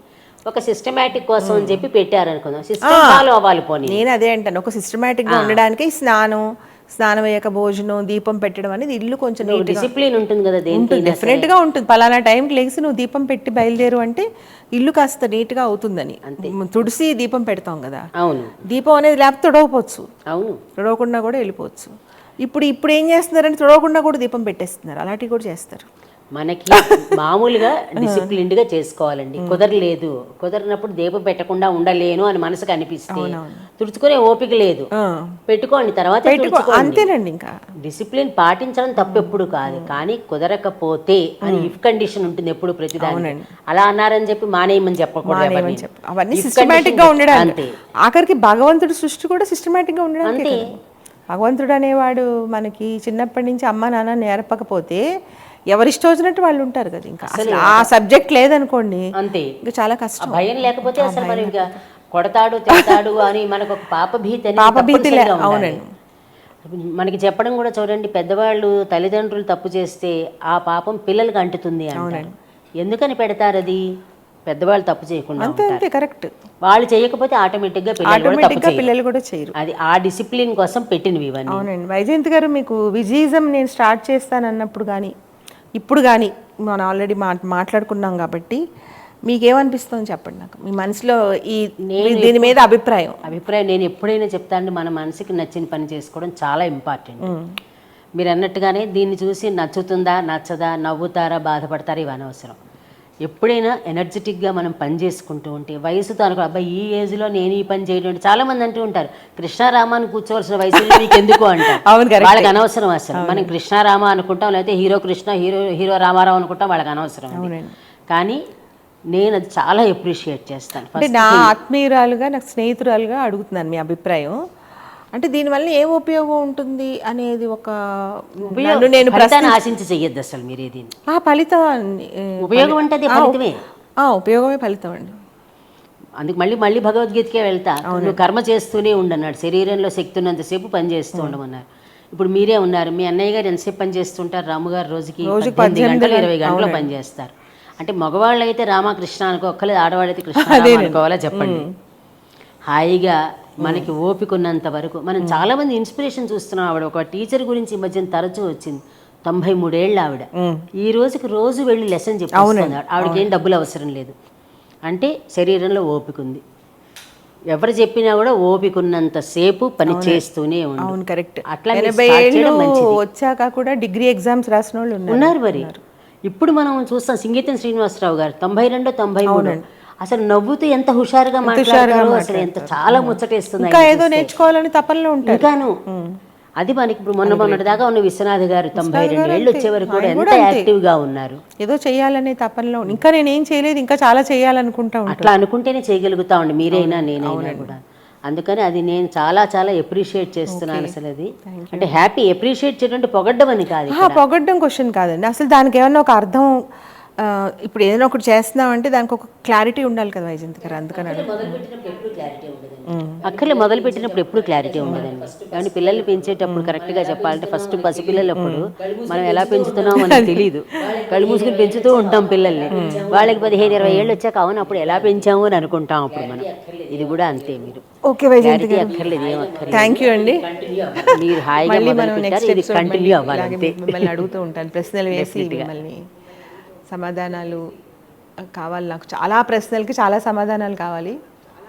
ఒక సిస్టమేటిక్ కోసం అని చెప్పి పెట్టారు అనుకుందాం, సిస్టమ్ ఫాలో అవ్వాలి. పోనీ నేను అదే అంటాను, ఒక సిస్టమేటిక్ గా ఉండడానికి స్నానం అయ్యాక భోజనం, దీపం పెట్టడం అనేది ఇల్లు కొంచెం డిసిప్లిన్ ఉంటుంది కదా, డెఫినెట్ గా ఉంటుంది. పలానా టైంకి లేచి నువ్వు దీపం పెట్టి బయలుదేరు అంటే ఇల్లు కాస్త నీట్ గా అవుతుందని. తుడిసి దీపం పెడతాం కదా, అవును. దీపం అనేది లేకపోతే తుడవపోవచ్చు, అవును, తుడవకుండా కూడా వెళ్ళిపోవచ్చు. ఇప్పుడు ఏం చేస్తున్నారంటే తుడవకుండా కూడా దీపం పెట్టేస్తున్నారు, అలాంటివి కూడా చేస్తారు. మనకి మామూలుగా డిసిప్లిన్డ్ గా చేసుకోవాలండి. కుదరినప్పుడు దీపం పెట్టకుండా ఉండలేను అని మనసుకు అనిపిస్తే తుడుచుకునే ఓపిక లేదు, పెట్టుకోండి, తర్వాత అంతేనండి. ఇంకా డిసిప్లిన్ పాటించడం తప్పెప్పుడు కాదు, కానీ కుదరకపోతే అని ఇఫ్ కండిషన్ ఉంటుంది ఎప్పుడు ప్రతిదాని. అలా అన్నారని చెప్పి మానేయమని చెప్పకూడదు, అవన్నీ సిస్టమేటిక్ గా ఉండడానికి. ఆఖరికి భగవంతుడి సృష్టి కూడా సిస్టమేటిక్ గా ఉండడానికి. భగవంతుడు అనేవాడు మనకి చిన్నప్పటి నుంచి అమ్మ నాన్న నేర్పకపోతే ఎవరిష్టం వచ్చినట్టు వాళ్ళు ఉంటారు కదా. ఇంకా అసలు ఆ సబ్జెక్ట్ లేదనుకోండి, అంతే, ఇంకా చాలా కష్టం. భయం లేకపోతే అసలు మనం ఇంకా కొడతాడు తిడతాడు అని మనకు ఒక పాపభీతి. అవునండి. మనకి చెప్పడం కూడా చూడండి, పెద్దవాళ్ళు తల్లిదండ్రులు తప్పు చేస్తే ఆ పాపం పిల్లలకి అంటుతుంది అంటారు. ఎందుకని పెడతారు అది? పెద్దవాళ్ళు తప్పు చేయకుండా అంతే, కరెక్ట్. వాళ్ళు చేయకపోతే ఆటోమేటిక్ గా పిల్లలు కూడా చేయరు. అది ఆ డిసిప్లిన్ కోసం పెట్టినవి ఇవన్నీ. అవునండి. వైజయంతి గారు, మీకు విజయిజం నేను స్టార్ట్ చేస్తాను అన్నప్పుడు కానీ ఇప్పుడు కానీ మనం ఆల్రెడీ మాట్లాడుకున్నాం కాబట్టి మీకేమనిపిస్తుంది చెప్పండి నాకు. మీ మనసులో దీని మీద అభిప్రాయం నేను ఎప్పుడైనా చెప్తాను, మన మనసుకి నచ్చిన పని చేసుకోవడం చాలా ఇంపార్టెంట్. మీరు అన్నట్టుగానే దీన్ని చూసి నచ్చుతుందా నచ్చదా, నవ్వుతారా బాధపడతారా, ఇవి అనవసరం. ఎప్పుడైనా ఎనర్జెటిక్గా మనం పని చేసుకుంటూ ఉంటే, వయసుతో అనుకో అబ్బాయి ఈ ఏజ్లో నేను ఈ పని చేయడం, చాలా మంది అంటూ ఉంటారు కృష్ణారామాన్ని కూర్చోవలసిన వయసులో నీకు ఎందుకు అంటారు. వాళ్ళకి అనవసరం అసలు. మనం కృష్ణారామ అనుకుంటాం, లేకపోతే హీరో కృష్ణ, హీరో రామారావు అనుకుంటాం, వాళ్ళకి అనవసరం. కానీ నేను అది చాలా అప్రిషియేట్ చేస్తాను. అంటే నా ఆత్మీయురాలుగా, నాకు స్నేహితురాలుగా అడుగుతున్నాను మీ అభిప్రాయం. అంటే దీనివల్ల ఏం ఉపయోగం ఉంటుంది అనేది ఒక నేను ఆశించి చెయ్యొద్దు అసలు. మీరు ఏది ఫలితం ఉపయోగం అంటే ఫలితమే, ఉపయోగమే ఫలితం అండి. అందుకు మళ్ళీ భగవద్గీతకే వెళ్తా. నువ్వు కర్మ చేస్తూనే ఉండన్నాడు, శరీరంలో శక్తి ఉన్నంతసేపు పని చేస్తూ ఉండమన్నారు. ఇప్పుడు మీరే ఉన్నారు, మీ అన్నయ్య గారు ఎంతసేపు పని చేస్తుంటారు? రాముగారు రోజుకి 18 గంటలు 20 గంటలు పని చేస్తారు. అంటే మగవాళ్ళు అయితే రామకృష్ణ అనుకోక్కలేదు, ఆడవాళ్ళైతే కృష్ణ అనుకోవాలా చెప్పండి. హాయిగా మనకి ఓపిక ఉన్నంత వరకు మనం చాలా మంది ఇన్స్పిరేషన్ చూస్తున్నాం. ఆవిడ ఒక టీచర్ గురించి ఈ మధ్యన తరచూ వచ్చింది, 93 ఏళ్ళు ఆవిడ. ఈ రోజు వెళ్ళి లెసన్ చెప్తున్నాడు. ఆవిడకి ఏం డబ్బులు అవసరం లేదు, అంటే శరీరంలో ఓపిక ఉంది. ఎవరు చెప్పినా కూడా ఓపిక ఉన్నంత సేపు పని చేస్తూనే కరెక్ట్. అట్లా వచ్చాక కూడా డిగ్రీ ఎగ్జామ్స్ రాసిన వాళ్ళు ఉన్నారు. మరి ఇప్పుడు మనం చూస్తాం సింగీతం శ్రీనివాసరావు గారు 92, 93 అసలు నవ్వుతూ ఎంత హుషారుగా మాట్లాడారు, అసలు ఎంత చాలా ముచ్చటేస్తుంది. ఇంకా ఏదో నేర్చుకోవాలని తపనలో ఉంటారు. ఇంకాను అది మనకి ఇప్పుడు మొన్నటి దాకా ఉన్న విశ్వనాథ్ గారు 92 ఏళ్ళు వచ్చే వరకు కూడా ఎంత యాక్టివ్ గా ఉన్నారు. ఏదో చేయాలనే తపనలో, ఇంకా నేనేం చేయలేదు, ఇంకా చాలా చేయాలనుకుంటా. అట్లా అనుకుంటేనే చేయగలుగుతా ఉండి మీరైనా నేనైనా కూడా. అందుకని అది నేను చాలా చాలా అప్రిషియేట్ చేస్తున్నాను. అసలు అది అంటే హ్యాపీ అప్రిషియేట్ చేయడం అంటే పొగడ్డం అని కాదు, పొగడ్డం క్వశ్చన్ కాదండి. అసలు దానికి ఏమన్నా ఒక అర్థం, ఇప్పుడు ఏదైనా ఒకటి చేస్తున్నామంటే దానికి ఒక క్లారిటీ ఉండాలి కదా వైజయంతి గారు. అందుకని అక్కర్లే, మొదలు పెట్టినప్పుడు ఎప్పుడు క్లారిటీ ఉండదండి. కానీ పిల్లల్ని పెంచేటప్పుడు కరెక్ట్గా చెప్పాలంటే ఫస్ట్ పసిపిల్లలప్పుడు మనం ఎలా పెంచుతున్నాం అని తెలియదు, కళ్ళు మూసుకుని పెంచుతూ ఉంటాం పిల్లల్ని. వాళ్ళకి 15-20 ఏళ్ళు వచ్చాక అవును అప్పుడు ఎలా పెంచాము అని అనుకుంటాం అప్పుడు మనం. ఇది కూడా అంతే. మీరు ఓకే వైజయంతి గారు, అక్కర్లేదు, ఏం అక్కర్లేదు. థ్యాంక్ యూ అండి. మీరు హాయిగా ఇది కంటిన్యూ అవ్వాలి. మిమ్మల్ని అడుగుతూ ఉంటాను, ప్రశ్నలు వేసి మిమ్మల్ని సమాధానాలు కావాలి. నాకు చాలా ప్రశ్నలకి చాలా సమాధానాలు కావాలి.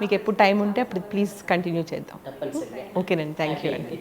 మీకు ఎప్పుడు టైం ఉంటే అప్పుడు ప్లీజ్ కంటిన్యూ చేద్దాం. ఓకేనండి, థ్యాంక్ యూ అండి.